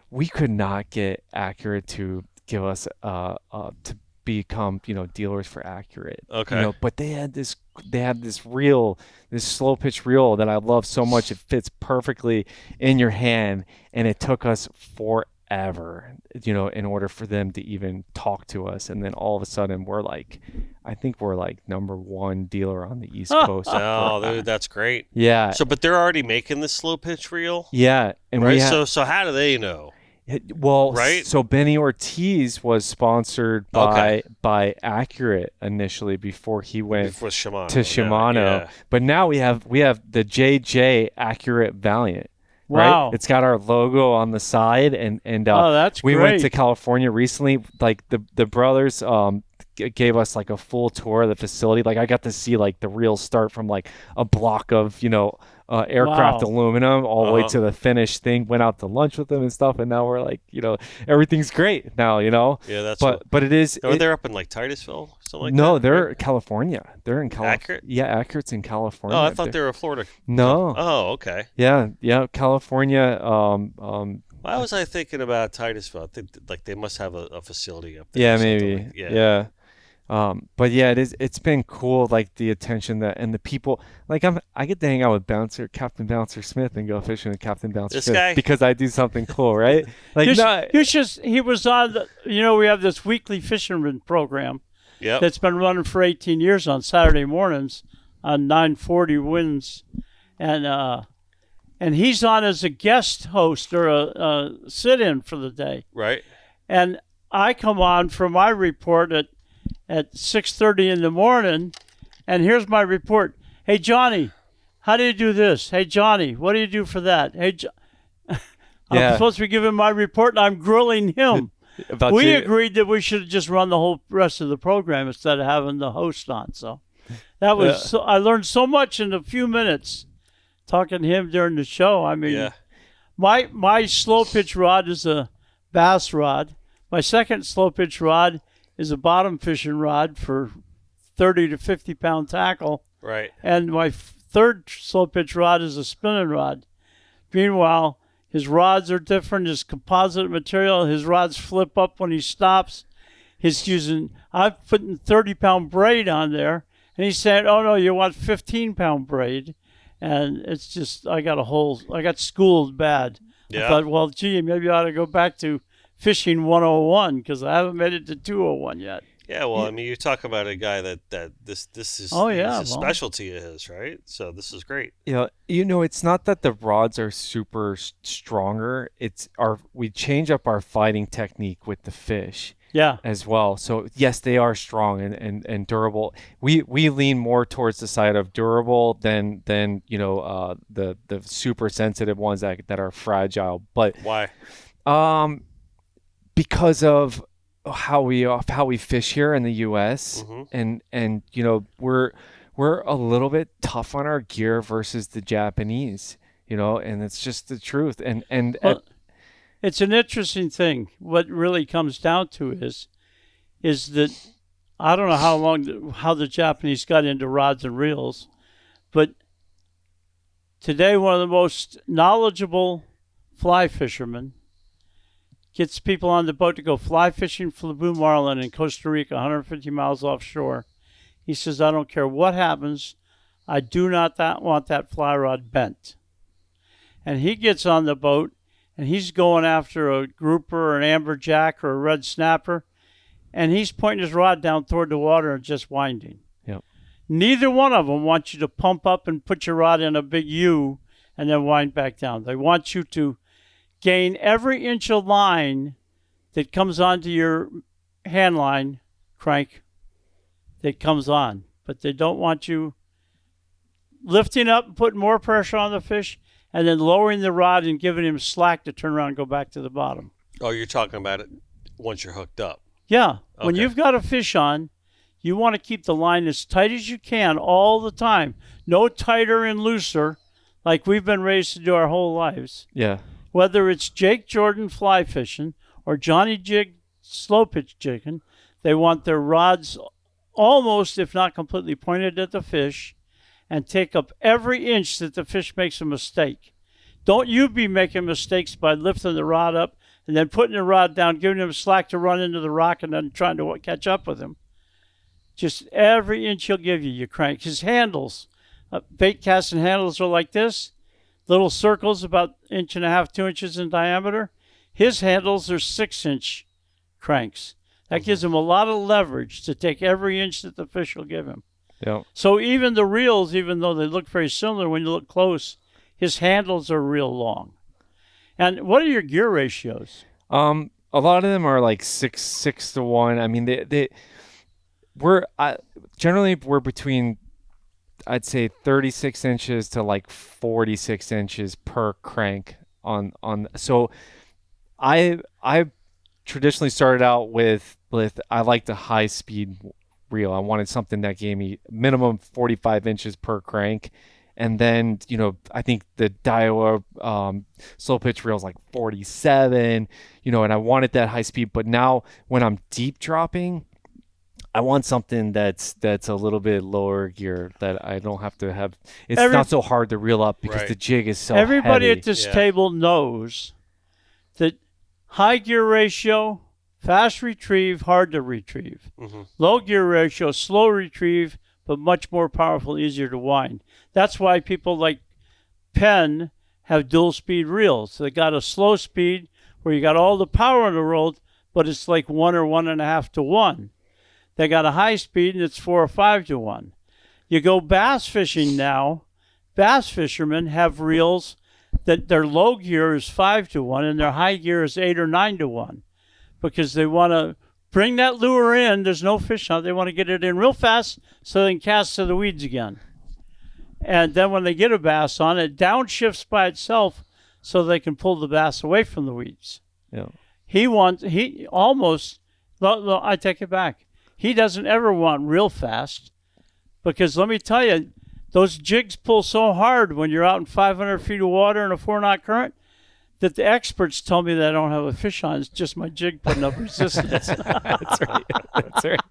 we could not get Accurate to give us to become, dealers for Accurate. Okay. But they had this reel, this slow pitch reel that I love so much. It fits perfectly in your hand, and it took us forever, in order for them to even talk to us. And then all of a sudden I think we're like number one dealer on the East Coast. Oh, dude, that's great. Yeah. So, but they're already making this slow pitch reel, Yeah. And right? we have, So how do they know? well, Right? So Benny Ortiz was sponsored Okay. by Accurate initially before he went With Shimano. to Shimano. Yeah. But now we have the JJ Accurate Valiant. Wow. Right? It's got our logo on the side, and Oh, that's we great. went to California recently. Like the brothers gave us like a full tour of the facility. Like I got to see like the real start from like a block of aircraft Wow. aluminum all the way Uh-huh. to the finished thing. Went out to lunch with them and stuff, and now we're like, everything's great now. Yeah, that's But it is. Are they up in like Titusville? Something like No, that? they're right? California. They're in California. Accurate? Yeah, Accurate's in California. Oh, I thought they were Florida. No. Oh, okay. Yeah, California. Why was I thinking about Titusville? I think like they must have a facility up there. Yeah, or something maybe. like- Yeah. But yeah, it's been cool, like the attention and the people. Like I get to hang out with Captain Bouncer Smith, and go fishing with Captain Bouncer This Smith guy? because I do something cool, right? Like He was on we have this weekly fisherman program Yep. that's been running for 18 years on Saturday mornings on 940 Winds, and he's on as a guest host or a sit-in for the day. Right. And I come on for my report at 6:30 in the morning, and here's my report. Hey, Johnny, how do you do this? Hey, Johnny, what do you do for that? Hey, I'm Yeah. supposed to be giving my report, and I'm grilling him. about We you. agreed that we should just run the whole rest of the program instead of having the host on. So that was I learned so much in a few minutes talking to him during the show. I mean, Yeah. my slow pitch rod is a bass rod. My second slow pitch rod is a bottom fishing rod for 30 to 50 pound tackle. Right. And my third slow pitch rod is a spinning rod. Meanwhile, his rods are different. His composite material, his rods flip up when he stops. I'm putting 30 pound braid on there. And he's saying, oh no, you want 15 pound braid. And it's just, I got schooled bad. Yeah. I thought, well, gee, maybe I ought to go back to fishing 101 because I haven't made it to 201 yet. Yeah, well, I mean, you talk about a guy that this is Oh, yeah, this is well. specialty of his, right? So this is great. It's not that the rods are super stronger. We change up our fighting technique with the fish. Yeah. As well. So yes, they are strong and durable. We lean more towards the side of durable than the super sensitive ones that are fragile. But Why? because of how we fish here in the U.S. Mhm. and we're a little bit tough on our gear versus the Japanese. And it's just the truth. Well, it's an interesting thing. What really comes down to is that I don't know how the Japanese got into rods and reels, but today one of the most knowledgeable fly fishermen gets people on the boat to go fly fishing for the blue marlin in Costa Rica, 150 miles offshore. He says, I don't care what happens. I do not want that fly rod bent. And he gets on the boat, and he's going after a grouper or an amberjack or a red snapper, and he's pointing his rod down toward the water and just winding. Yep. Neither one of them wants you to pump up and put your rod in a big U and then wind back down. They want you to gain every inch of line that comes onto your hand line crank that comes on. But they don't want you lifting up and putting more pressure on the fish and then lowering the rod and giving him slack to turn around and go back to the bottom. Oh, you're talking about it once you're hooked up. Yeah. When Okay. you've got a fish on, you want to keep the line as tight as you can all the time. No tighter and looser like we've been raised to do our whole lives. Yeah. Whether it's Jake Jordan fly fishing or Johnny Jigs slow pitch jigging, they want their rods almost, if not completely, pointed at the fish and take up every inch that the fish makes a mistake. Don't you be making mistakes by lifting the rod up and then putting the rod down, giving him slack to run into the rock and then trying to catch up with him. Just every inch he'll give you, you crank. His handles, bait casting handles are like this, little circles about 1.5 to 2 inches in diameter. His handles are 6-inch cranks. That gives him a lot of leverage to take every inch that the fish will give him. Yeah. So even the reels, even though they look very similar when you look close, his handles are real long. And what are your gear ratios? A lot of them are like 6 to 1. I mean, generally we're between, I'd say 36 inches to like 46 inches per crank on. So I traditionally started out with I liked a high speed reel. I wanted something that gave me minimum 45 inches per crank. And then, I think the Daiwa slow pitch reel is like 47, and I wanted that high speed. But now when I'm deep dropping, I want something that's a little bit lower gear that I don't have to have. It's not so hard to reel up because the jig is so Everybody heavy. at this table knows that high gear ratio, fast retrieve, hard to retrieve. Mm-hmm. Low gear ratio, slow retrieve, but much more powerful, easier to wind. That's why people like Penn have dual speed reels. They got a slow speed where you got all the power in the world, but it's like 1 or 1.5 to 1. They got a high speed and it's 4 or 5 to 1. You go bass fishing now, bass fishermen have reels that their low gear is 5 to 1 and their high gear is 8 or 9 to 1 because they want to bring that lure in. There's no fish on it. They want to get it in real fast so they can cast to the weeds again. And then when they get a bass on it, downshifts by itself so they can pull the bass away from the weeds. Yeah. I take it back. He doesn't ever want real fast because let me tell you, those jigs pull so hard when you're out in 500 feet of water in a 4-knot current that the experts tell me that I don't have a fish on. It's just my jig putting up resistance. That's right. That's right.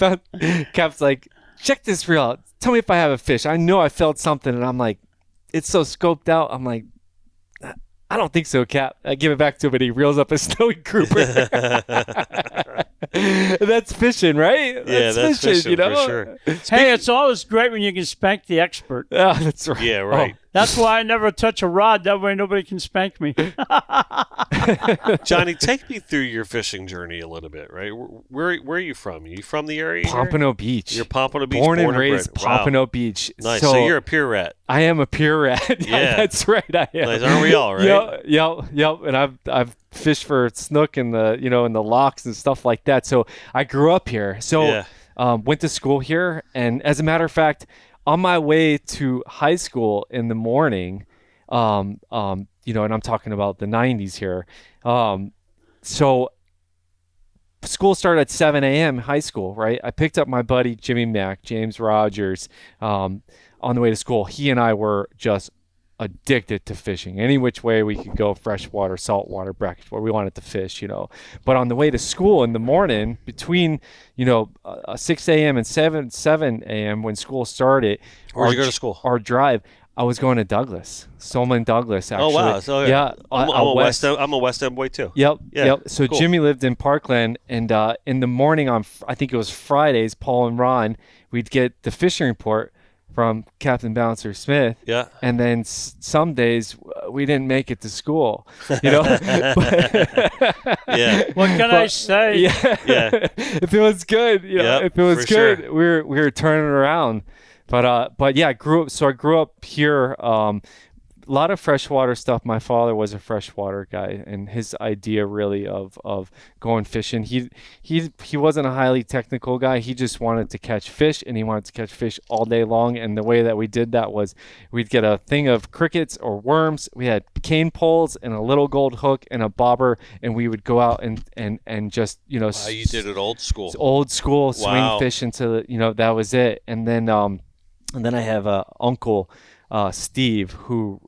But Cap's like, check this reel out. Tell me if I have a fish. I know I felt something, and I'm like, it's so scoped out. I'm like, I don't think so, Cap. I give it back to him, and he reels up a snowy grouper. That's fishing, right? That's fishing for sure. Hey, it's always great when you can spank the expert. Yeah, that's right. Yeah, right. That's why I never touch a rod. That way nobody can spank me. Johnny, take me through your fishing journey a little bit, right? Where are you from? Are you from the area? Pompano Beach. You're Pompano Beach. Born and raised bred. Pompano Wow. Beach. Nice. So you're a pure rat. I am a pure rat. Yeah. That's right. I am. Nice. Aren't we all, right? Yep. And I've fished for snook in the in the locks and stuff like that. So I grew up here. So went to school here, and as a matter of fact, on my way to high school in the morning, and I'm talking about the 90s here. So school started at 7 a.m. high school, right? I picked up my buddy Jimmy Mack, James Rogers, on the way to school. He and I were just addicted to fishing. Any which way we could go, freshwater, saltwater, brackish water, we wanted to fish, But on the way to school in the morning, between 6 a.m. and 7 a.m. when school started, where'd you go to school? Our drive, I was going to Douglas, Solman Douglas. Actually, oh wow! So yeah, I'm a West End boy too. Yep. So cool. Jimmy lived in Parkland, and in the morning on I think it was Fridays, Paul and Ron, we'd get the fishing report from Captain Bouncer Smith. Yeah. And then some days we didn't make it to school, Yeah. What can I say? Yeah. If it was good, if it was good, sure. we were turning around. But yeah, I grew up here, lot of freshwater stuff. My father was a freshwater guy, and his idea really of going fishing, he wasn't a highly technical guy. He just wanted to catch fish, and he wanted to catch fish all day long. And the way that we did that was we'd get a thing of crickets or worms. We had cane poles and a little gold hook and a bobber, and we would go out and just, you know, Wow, you did it old school. Old school, swing Wow. fish into the, you know, that was it. And then I have a uncle, Steve, who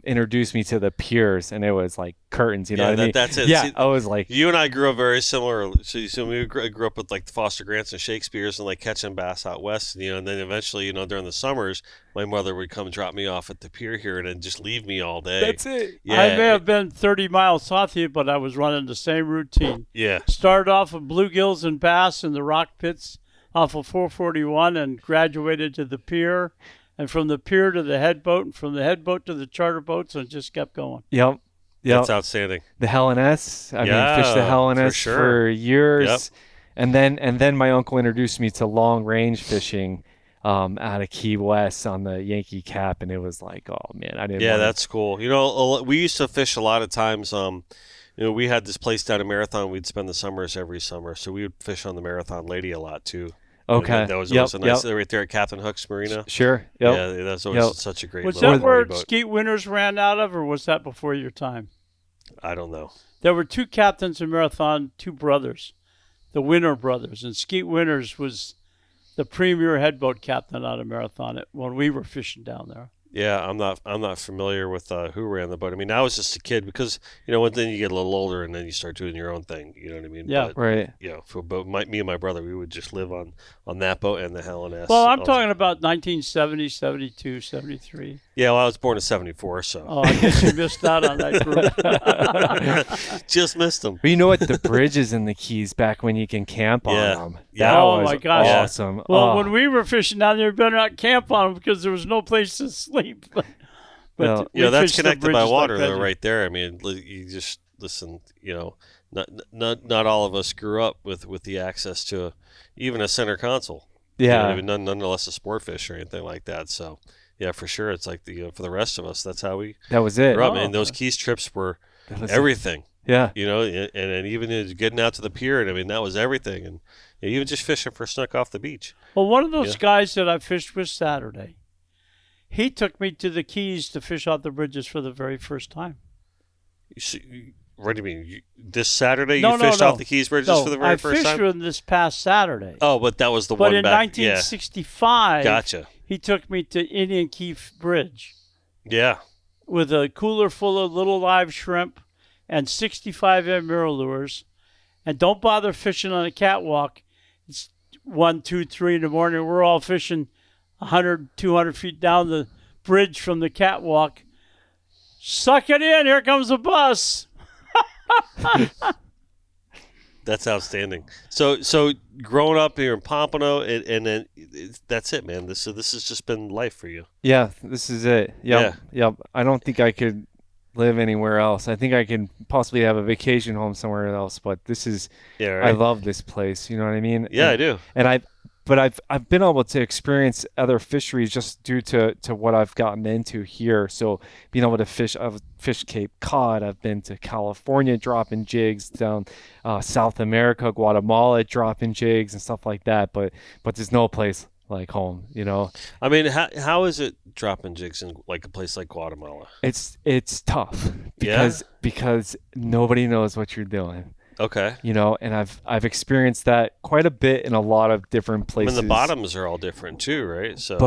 introduced me to the piers, and it was like curtains, you know what I mean? That's it. Yeah, See, I was like, you and I grew up very similar. So we grew up with like the Foster Grants and Shakespeare's and like catching bass out west, you know, and then eventually, you know, during the summers, my mother would come drop me off at the pier here and then just leave me all day. that's it. Yeah. I may have been 30 miles south of you, but I was running the same routine. Yeah. Started off with bluegills and bass in the rock pits off of 441 and graduated to the pier, and from the pier to the head boat, and from the head boat to the charter boats, and just kept going. Yep. That's outstanding. The Helen S. I Yeah, mean, fished the Helen for S sure. for years. Yep. And then my uncle introduced me to long range fishing out of Key West on the Yankee Cap, and it was like, oh man, I didn't. Yeah, wanna... that's cool. You know, we used to fish a lot of times. You know, we had this place down in Marathon. We'd spend the summers every summer, so we would fish on the Marathon Lady a lot too. Okay. And that was Yep, always a nice yep. right there at Captain Hook's Marina. Sure. Yep. Yeah, that's always Yep. such a great. Was little that where party boat. Skeet Winters ran out of, or was that before your time? I don't know. There were two captains in Marathon, two brothers, the Winter brothers, and Skeet Winters was the premier headboat captain out of Marathon when we were fishing down there. Yeah, I'm not familiar with who ran the boat. I mean, I was just a kid because, you know, then you get a little older and then you start doing your own thing. You know what I mean? Yeah. But, Right. you know, for both me and my brother, we would just live on that boat and the Helen S. Well, I'm talking about 1970, 72, 73. Yeah, well, I was born in '74, so Oh, I guess you missed out on that group. just missed them. But you know what? The bridges in the Keys back when you can camp on Yeah. them. Yeah. That Oh, was my gosh. awesome. Well, Oh. when we were fishing down there, we better not camp on them because there was no place to sleep. No. You know, we that's fished the connected by bridges water like though, crazy. right there. I mean, you just listen. You know, not all of us grew up with the access to even a center console. Yeah. You know, nonetheless a sport fish or anything like that. So yeah, for sure, it's like for the rest of us, that's how we That was it. grew up. Oh. And those Keys trips were That was everything. Yeah. You know, and even getting out to the pier, and I mean that was everything. And even just fishing for snook off the beach. Well, one of those Yeah. guys that I fished with Saturday, he took me to the Keys to fish out the bridges for the very first time. What do you mean? This Saturday No, you no, fished no. off the Keys bridges No, for the very I first fished time? with him this past Saturday. Oh, but that was the But one in back. Yeah, 1965, gotcha. he took me to Indian Key Bridge Yeah. with a cooler full of little live shrimp and 65 mirror lures. And don't bother fishing on a catwalk. It's 1, 2, 3 in the morning. We're all fishing 100, 200 feet down the bridge from the catwalk. Suck it in. Here comes a bus. That's outstanding. So growing up here in Pompano, and then that's it, man. This has just been life for you. Yeah, this is it. Yep. Yep. I don't think I could live anywhere else. I think I could possibly have a vacation home somewhere else, but this is Yeah, I right. love this place, you know what I mean? Yeah, I And- do. And I've been able to experience other fisheries just due to what I've gotten into here. So being able to fish, I've fished Cape Cod. I've been to California dropping jigs, down South America, Guatemala dropping jigs and stuff like that. But there's no place like home, you know. I mean, how is it dropping jigs in like a place like Guatemala? It's tough Yeah? because nobody knows what you're doing. Okay. You know, and I've experienced that quite a bit in a lot of different I places. mean, the bottoms are all different too, right? So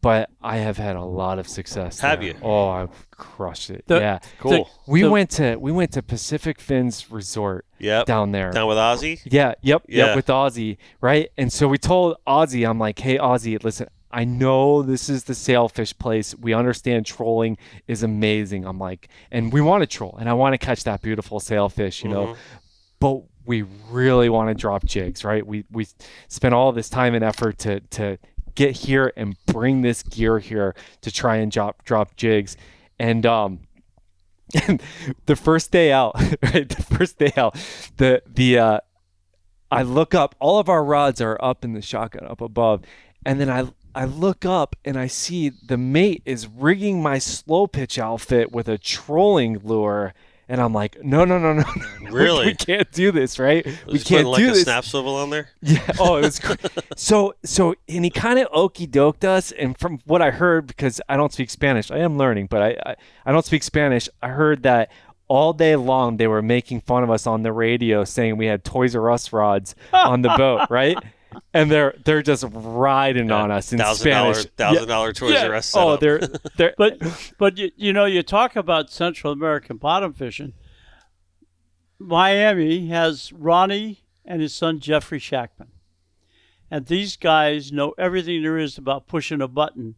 But I have had a lot of success. Have there. you? Oh, I've crushed it. The- Yeah. cool. We The- went to Pacific Fins Resort Yep. down there. Down with Ozzy. Yeah, Yeah. yep, with Ozzy, right? And so we told Ozzy, I'm like, hey, Ozzy, listen, I know this is the sailfish place. We understand trolling is amazing. I'm like, and we want to troll, and I want to catch that beautiful sailfish, you know, but we really want to drop jigs, right? We spent all this time and effort to get here and bring this gear here to try and drop jigs, and and the first day out, right? The first day out, I look up, all of our rods are up in the shotgun up above, and then I I look up and I see the mate is rigging my slow pitch outfit with a trolling lure. And I'm like, no. Really? We can't do this, right? We He's can't putting, do like, this. a snap swivel on there? Yeah. Oh, it was great. So, and he kind of okey-doked us. And from what I heard, because I don't speak Spanish, I am learning, but I don't speak Spanish. I heard that all day long they were making fun of us on the radio, saying we had Toys R Us rods on the boat, right? And they're just riding on us in Spanish. $1,000 Toys R Us setup. Oh, they're But you talk about Central American bottom fishing. Miami has Ronnie and his son Jeffrey Shackman, and these guys know everything there is about pushing a button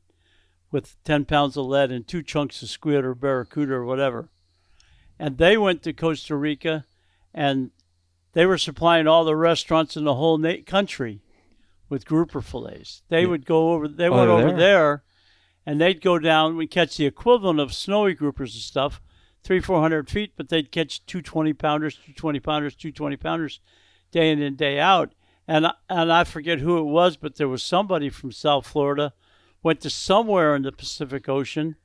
with 10 pounds of lead and 2 chunks of squid or barracuda or whatever. And they went to Costa Rica, and they were supplying all the restaurants in the whole country with grouper fillets. They would go over. They went over there, and they'd go down. We catch the equivalent of snowy groupers and stuff, 300-400 feet, but they'd catch 220-pounders, 220-pounders, 220-pounders, day in and day out. And I forget who it was, but there was somebody from South Florida, went to somewhere in the Pacific Ocean,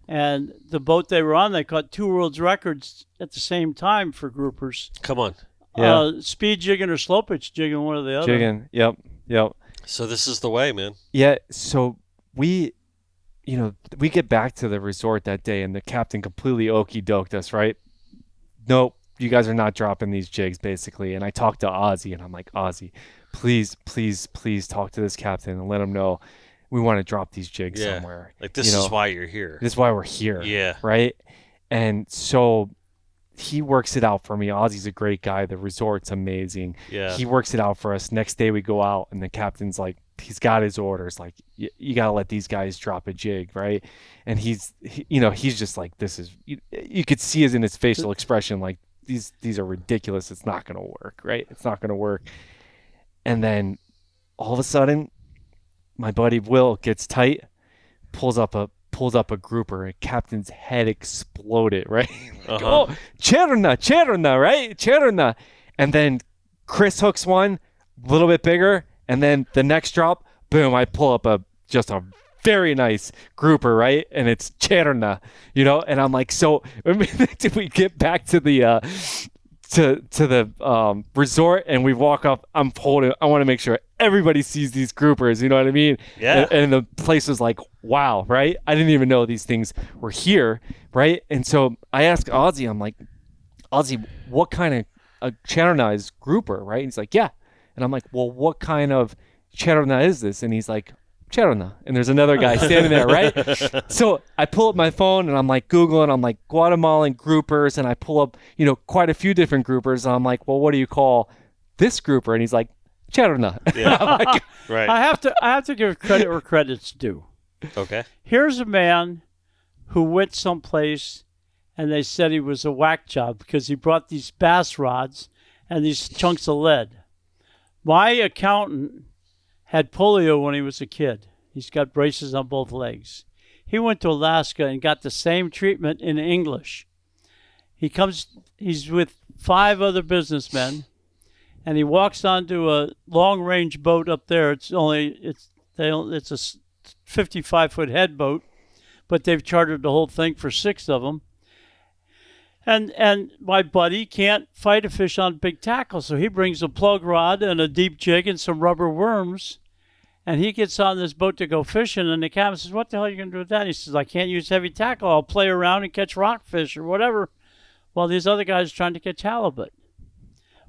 and the boat they were on, they caught 2 world records at the same time for groupers. Come on. Yeah. Speed jigging or slow pitch jigging, one or the other. jigging. Yep. So this is the way, man. Yeah. So we get back to the resort that day, and the captain completely okey-doked us, right? Nope, you guys are not dropping these jigs, basically. And I talked to Ozzy, and I'm like, Ozzy, please talk to this captain and let him know we want to drop these jigs somewhere. Like, this is why you're here. This is why we're here. Yeah. Right? And so he works it out for me. Ozzy's a great guy. The resort's amazing. Yeah. He works it out for us. Next day we go out, and the captain's like, he's got his orders. Like, you got to let these guys drop a jig, right? And he's just like, this is, you could see it in his facial expression, like, these are ridiculous. It's not going to work, right? It's not going to work. And then all of a sudden, my buddy Will gets tight, pulls up a grouper, and captain's head exploded, right? Uh-huh. Oh, Cherna, right? Cherna. And then Chris hooks one a little bit bigger, and then the next drop, boom, I pull up just a very nice grouper, right? And it's Cherna, and I'm like, so did we get back to the to the resort, and we walk up, I want to make sure everybody sees these groupers, you know what I mean? Yeah. And the place was like, wow, right? I didn't even know these things were here, right? And so I asked Ozzy, I'm like, Ozzy, what kind of a Cherna is grouper, right? And he's like, yeah. And I'm like, well, what kind of Cherna is this? And he's like, Cherna. And there's another guy standing there, right? So I pull up my phone, and I'm like Googling, I'm like Guatemalan groupers, and I pull up, quite a few different groupers. And I'm like, well, what do you call this grouper? And he's like, Cherna. Yeah. Like, Right. I have to give credit where credit's due. Okay. Here's a man who went someplace, and they said he was a whack job because he brought these bass rods and these chunks of lead. My accountant had polio when he was a kid. He's got braces on both legs. He went to Alaska and got the same treatment in English. He's with 5 other businessmen, and he walks onto a long-range boat up there. It's a 55-foot head boat, but they've chartered the whole thing for 6 of them. And my buddy can't fight a fish on big tackle, so he brings a plug rod and a deep jig and some rubber worms, and he gets on this boat to go fishing, and the captain says, what the hell are you going to do with that? He says, I can't use heavy tackle. I'll play around and catch rockfish or whatever, while these other guys are trying to catch halibut.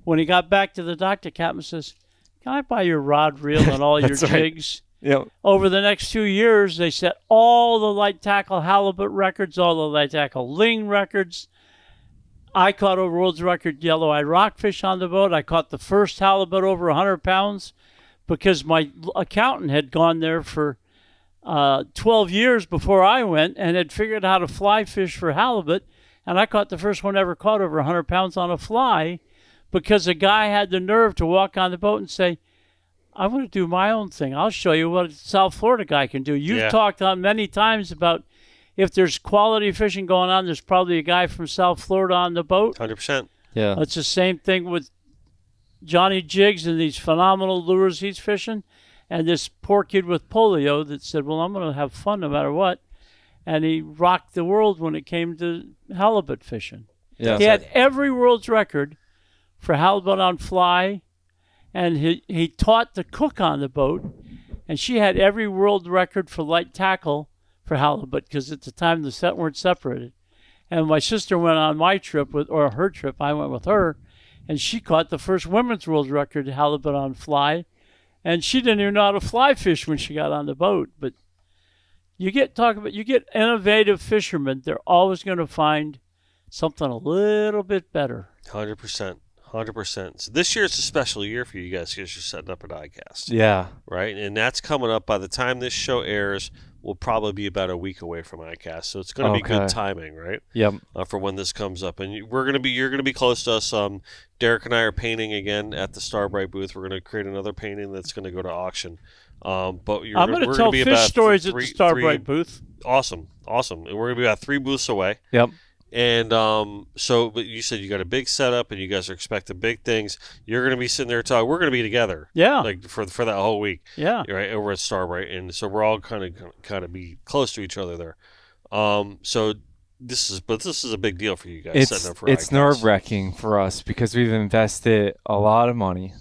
When he got back to the dock, the captain says, can I buy your rod, reel, and all your jigs? Yeah. Over the next 2 years, they set all the light tackle halibut records, all the light tackle ling records. I caught a world's record yellow-eyed rockfish on the boat. I caught the first halibut over 100 pounds because my accountant had gone there for 12 years before I went and had figured out how to fly fish for halibut. And I caught the first one ever caught over 100 pounds on a fly because a guy had the nerve to walk on the boat and say, I want to do my own thing. I'll show you what a South Florida guy can do. You've talked on many times about if there's quality fishing going on, there's probably a guy from South Florida on the boat. 100%. Yeah. It's the same thing with Johnny Jigs and these phenomenal lures he's fishing. And this poor kid with polio that said, well, I'm going to have fun no matter what. And he rocked the world when it came to halibut fishing. Yeah. He had every world's record for halibut on fly, and he taught the cook on the boat, and she had every world record for light tackle for halibut, because at the time the set weren't separated. And my sister went on my trip or her trip, I went with her, and she caught the first women's world record halibut on fly, and she didn't even know how to fly fish when she got on the boat. But you get innovative fishermen, they're always going to find something a little bit better. 100%. 100%. So this year is a special year for you guys because you're setting up an iCast. Yeah. Right? And that's coming up. By the time this show airs, we'll probably be about a week away from iCast. So it's going to be good timing, right? Yep. For when this comes up. And you're going to be close to us. Derek and I are painting again at the Starbright booth. We're going to create another painting that's going to go to auction. But I'm going to tell fish stories at the Starbright booth. Awesome. And we're going to be about 3 booths away. Yep. And but you said you got a big setup and you guys are expecting big things. You're going to be sitting there talking. We're going to be together. Yeah. Like for that whole week. Yeah. Right over at Starbright, and so we're all kind of be close to each other there. So this is a big deal for you guys. Setting up for it's nerve-wracking for us because we've invested a lot of money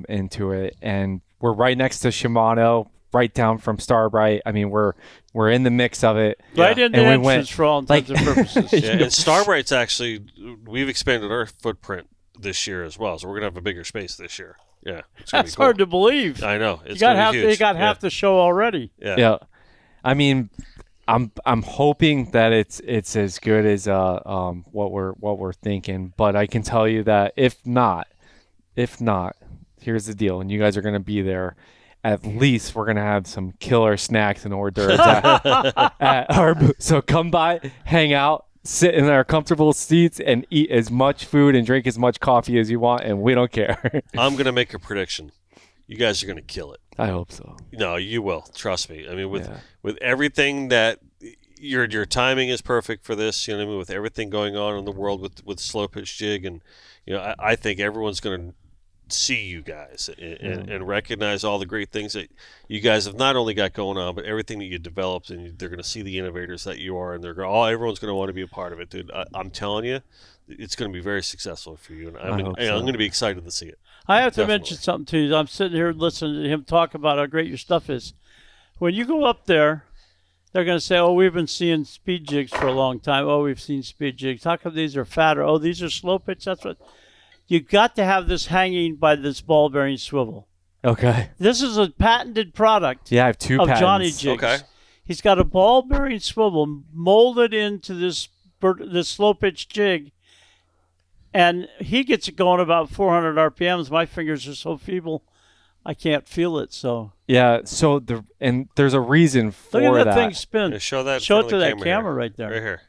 into it, and we're right next to Shimano, right down from Starbright. I mean, we're in the mix of it. Right in the entrance for all intents and purposes. Yeah, and Starbright's actually, we've expanded our footprint this year as well, so we're going to have a bigger space this year. Yeah. That's hard to believe. I know. You got half the show already. Yeah. I mean, I'm hoping that it's as good as what we're thinking, but I can tell you that if not, here's the deal, and you guys are going to be there. At least we're going to have some killer snacks and hors d'oeuvres at our booth. So come by, hang out, sit in our comfortable seats, and eat as much food and drink as much coffee as you want, and we don't care. I'm going to make a prediction. You guys are going to kill it. I hope so. No, you will. Trust me. I mean, with everything that your timing is perfect for this. You know what I mean? With everything going on in the world with slow pitch jig, and I think everyone's going to see you guys and recognize all the great things that you guys have not only got going on, but everything that you developed, and they're going to see the innovators that you are, and everyone's going to want to be a part of it, dude. I'm telling you, it's going to be very successful for you, and I'm going to be excited to see it. I have to mention something to you. I'm sitting here listening to him talk about how great your stuff is. When you go up there, they're going to say, oh, we've been seeing speed jigs for a long time. Oh, we've seen speed jigs. How come these are fatter? Oh, these are slow pitch. That's what. You got to have this hanging by this ball bearing swivel. Okay. This is a patented product. Yeah, I have 2 patents. Johnny Jigs. Okay. He's got a ball bearing swivel molded into this slow pitch jig, and he gets it going about 400 RPMs. My fingers are so feeble, I can't feel it. So. Yeah. So there's a reason for that. Look at that thing spin. Yeah, show it to that camera right there. Right here.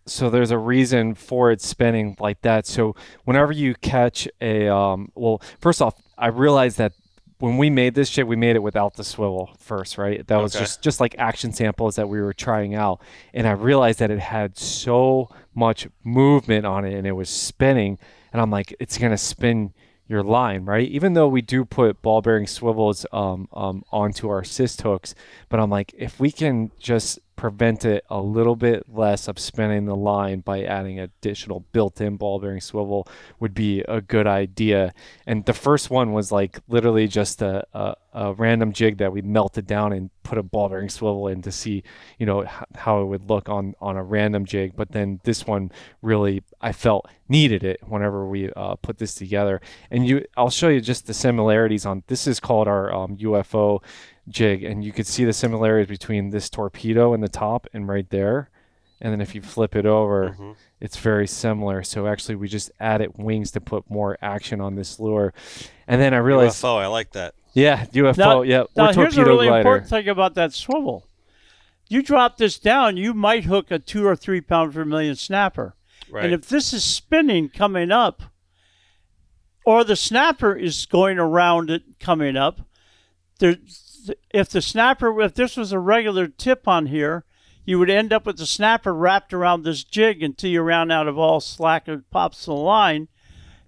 So there's a reason for it spinning like that. So whenever you catch first off, I realized that when we made this shit, we made it without the swivel first, right? That was just like action samples that we were trying out. And I realized that it had so much movement on it and it was spinning. And I'm like, it's going to spin your line, right? Even though we do put ball bearing swivels onto our assist hooks, but I'm like, if we can just prevent it a little bit less of spinning the line by adding additional built-in ball bearing swivel would be a good idea. And the first one was like literally just a random jig that we melted down and put a ball bearing swivel in to see, how it would look on a random jig. But then this one really, I felt needed it whenever we put this together. And I'll show you just the similarities on, this is called our UFO jig, and you could see the similarities between this torpedo in the top and right there, and then if you flip it over, it's very similar. So actually we just added wings to put more action on this lure. And then I realized UFO, I like that. Yeah, UFO. Now here's a really important thing about that swivel. You drop this down, you might hook a 2 or 3 pound per million snapper. Right. And if this is spinning coming up, or the snapper is going around it coming up, if this was a regular tip on here, you would end up with the snapper wrapped around this jig until you ran out of all slack and pops to the line,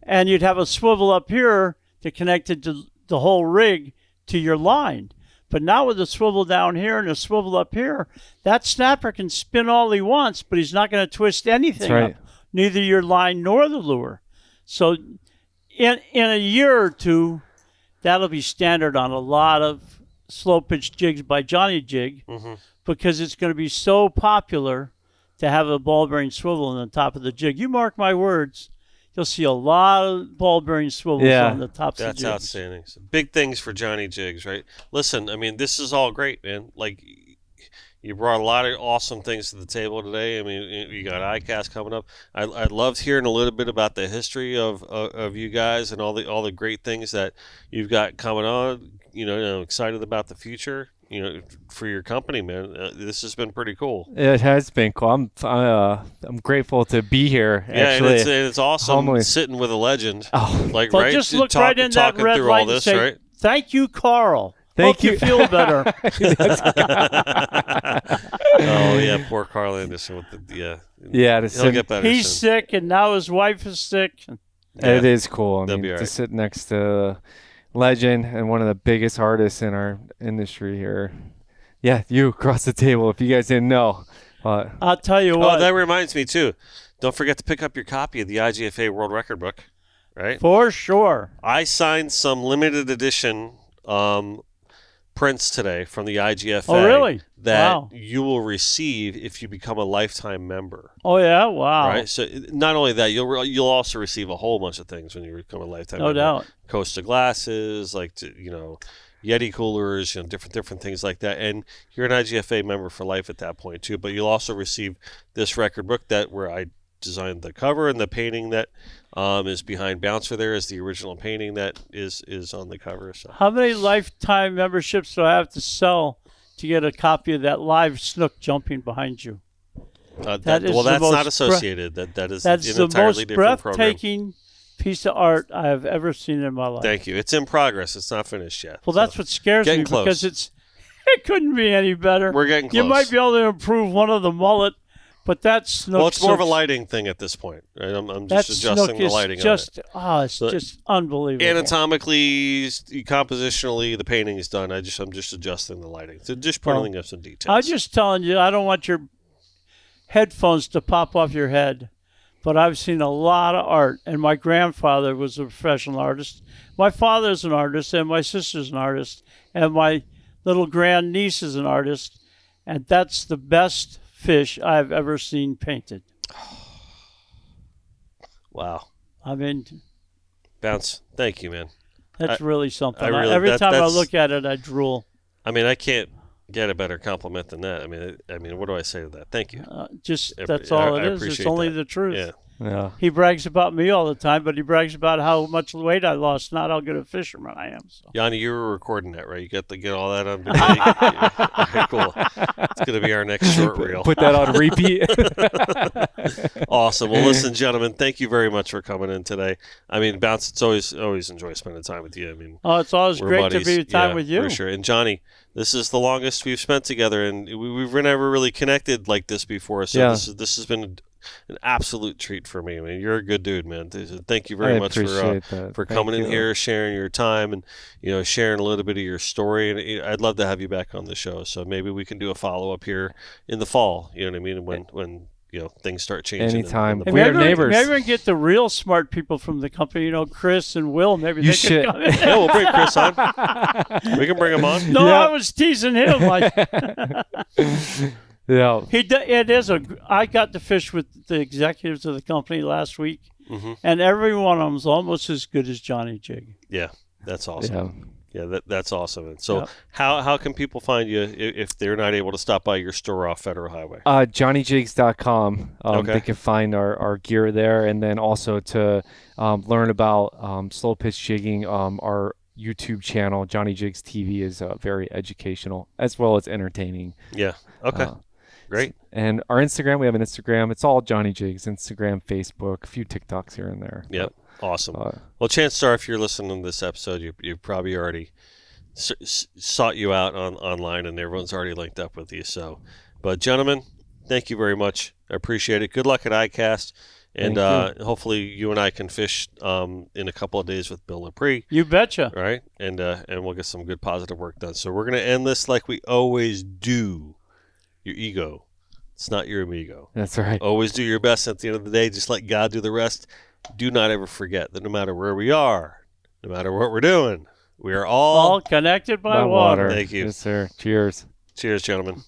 and you'd have a swivel up here that connected to the whole rig to your line. But now with the swivel down here and the swivel up here, that snapper can spin all he wants, but he's not going to twist anything That's right. up, neither your line nor the lure. So in a year or two, that'll be standard on a lot of slow pitch jigs by Johnny Jig, because it's going to be so popular to have a ball bearing swivel on the top of the jig. You mark my words, you'll see a lot of ball bearing swivels on the tops of That's jigs. outstanding. So big things for Johnny Jigs, right? Listen, I mean, this is all great, man. Like, you brought a lot of awesome things to the table today. I mean, you got ICAST coming up. I loved hearing a little bit about the history of you guys and all the great things that you've got coming on. You know, excited about the future. You know, for your company, man. This has been pretty cool. It has been cool. I'm grateful to be here. Actually, and it's awesome humbling. sitting with a legend. Oh, Like, Well, right? just look right in that talking red through all light and this, say, right? "Thank you, Carl. Thank Hope you you. feel better." Oh yeah, poor Carl Anderson with the yeah, He'll get better He's soon. sick, and now his wife is sick. It is cool. I They'll mean, be all to right. sit next to legend and one of the biggest artists in our industry here. Yeah, you across the table. If you guys didn't know, I'll tell you Oh, what. that reminds me too. Don't forget to pick up your copy of the IGFA World Record book. Right? For sure. I signed some limited edition prints today from the IGFA. Oh, really? That Wow. you will receive if you become a lifetime member. Oh, yeah? Wow. Right. So not only that, you'll also receive a whole bunch of things when you become a lifetime No member. doubt. Costa glasses, Yeti coolers, different things like that. And you're an IGFA member for life at that point too. But you'll also receive this record book where I designed the cover, and the painting that is behind Bouncer there is the original painting that is on the cover. So How many lifetime memberships do I have to sell to get a copy of that live snook jumping behind you? that's the not most associated. That is That's an the entirely most different program. breathtaking piece of art I have ever seen in my life. Thank you. It's in progress. It's not finished yet. Well, that's what scares me, Getting close. because it couldn't be any better. We're getting You close. might be able to improve one of the mullet, but that snook. Well, it's more of a lighting thing at this point. Right? I'm That just snook adjusting the is lighting just, on it. it's So- just unbelievable. Anatomically, compositionally, the painting is done. I'm just adjusting the lighting. So just putting up some details. I'm just telling you, I don't want your headphones to pop off your head, but I've seen a lot of art, and my grandfather was a professional artist. My father's an artist, and my sister's an artist, and my little grandniece is an artist, and that's the best fish I've ever seen painted. Wow. I mean, Bounce. Thank you, man. that's really something. I really- Every time I that's- look at it, I drool. I mean, I can't get a better compliment than that. I mean, what do I say to that? Thank you. That's all I it is. It's appreciate only that. the truth. Yeah. yeah. He brags about me all the time, but he brags about how much weight I lost, not how good a fisherman I am. So. Yanni, you were recording that, right? You got to get all that on video. Okay, cool. It's going to be our next short reel. Put that on repeat. Awesome. Well, listen, gentlemen, thank you very much for coming in today. I mean, Bounce, it's always enjoy spending time with you. I mean, Oh, it's always we're great buddies. to be time Yeah, with you. for sure. And Johnny, this is the longest we've spent together, and we've never really connected like this before. So Yeah. this has been an absolute treat for me. I mean, you're a good dude, man. Thank you very much appreciate that. for Thank coming in you. here, sharing your time, and sharing a little bit of your story. And I'd love to have you back on the show. So maybe we can do a follow up here in the fall. You know what I mean? When things start changing. Anytime. Hey, We are maybe neighbors. Maybe we can get the real smart people from the company, Chris and Will. Maybe You they should. can come in. Yeah, we'll bring Chris on. We can bring him on. No, Yeah. I was teasing him. Like, Yeah. I got to fish with the executives of the company last week, Mhm. and every one of them is almost as good as Johnny Jig. Yeah, that's awesome. Yeah. Yeah, that's awesome. And so, Yeah. how can people find you if they're not able to stop by your store off Federal Highway? JohnnyJigs.com. Okay. They can find our gear there, and then also to learn about slow pitch jigging. Our YouTube channel, Johnny Jigs TV, is very educational as well as entertaining. Yeah. Okay. Great. And our Instagram, we have an Instagram. It's all Johnny Jigs. Instagram, Facebook, a few TikToks here and there. Yep. Awesome. But, Well, chances are, if you're listening to this episode, you've probably already sought you out online, and everyone's already linked up with you. So, but gentlemen, thank you very much. I appreciate it. Good luck at ICAST, And Thank hopefully you and I can fish in a couple of days with Bill Lepre, You betcha. right? And we'll get some good positive work done. So we're going to end this like we always do. Your ego. It's not your amigo. That's right. Always do your best at the end of the day. Just let God do the rest. Do not ever forget that no matter where we are, no matter what we're doing, we are all All connected by water. Thank you. Yes, sir. Cheers. Cheers, gentlemen.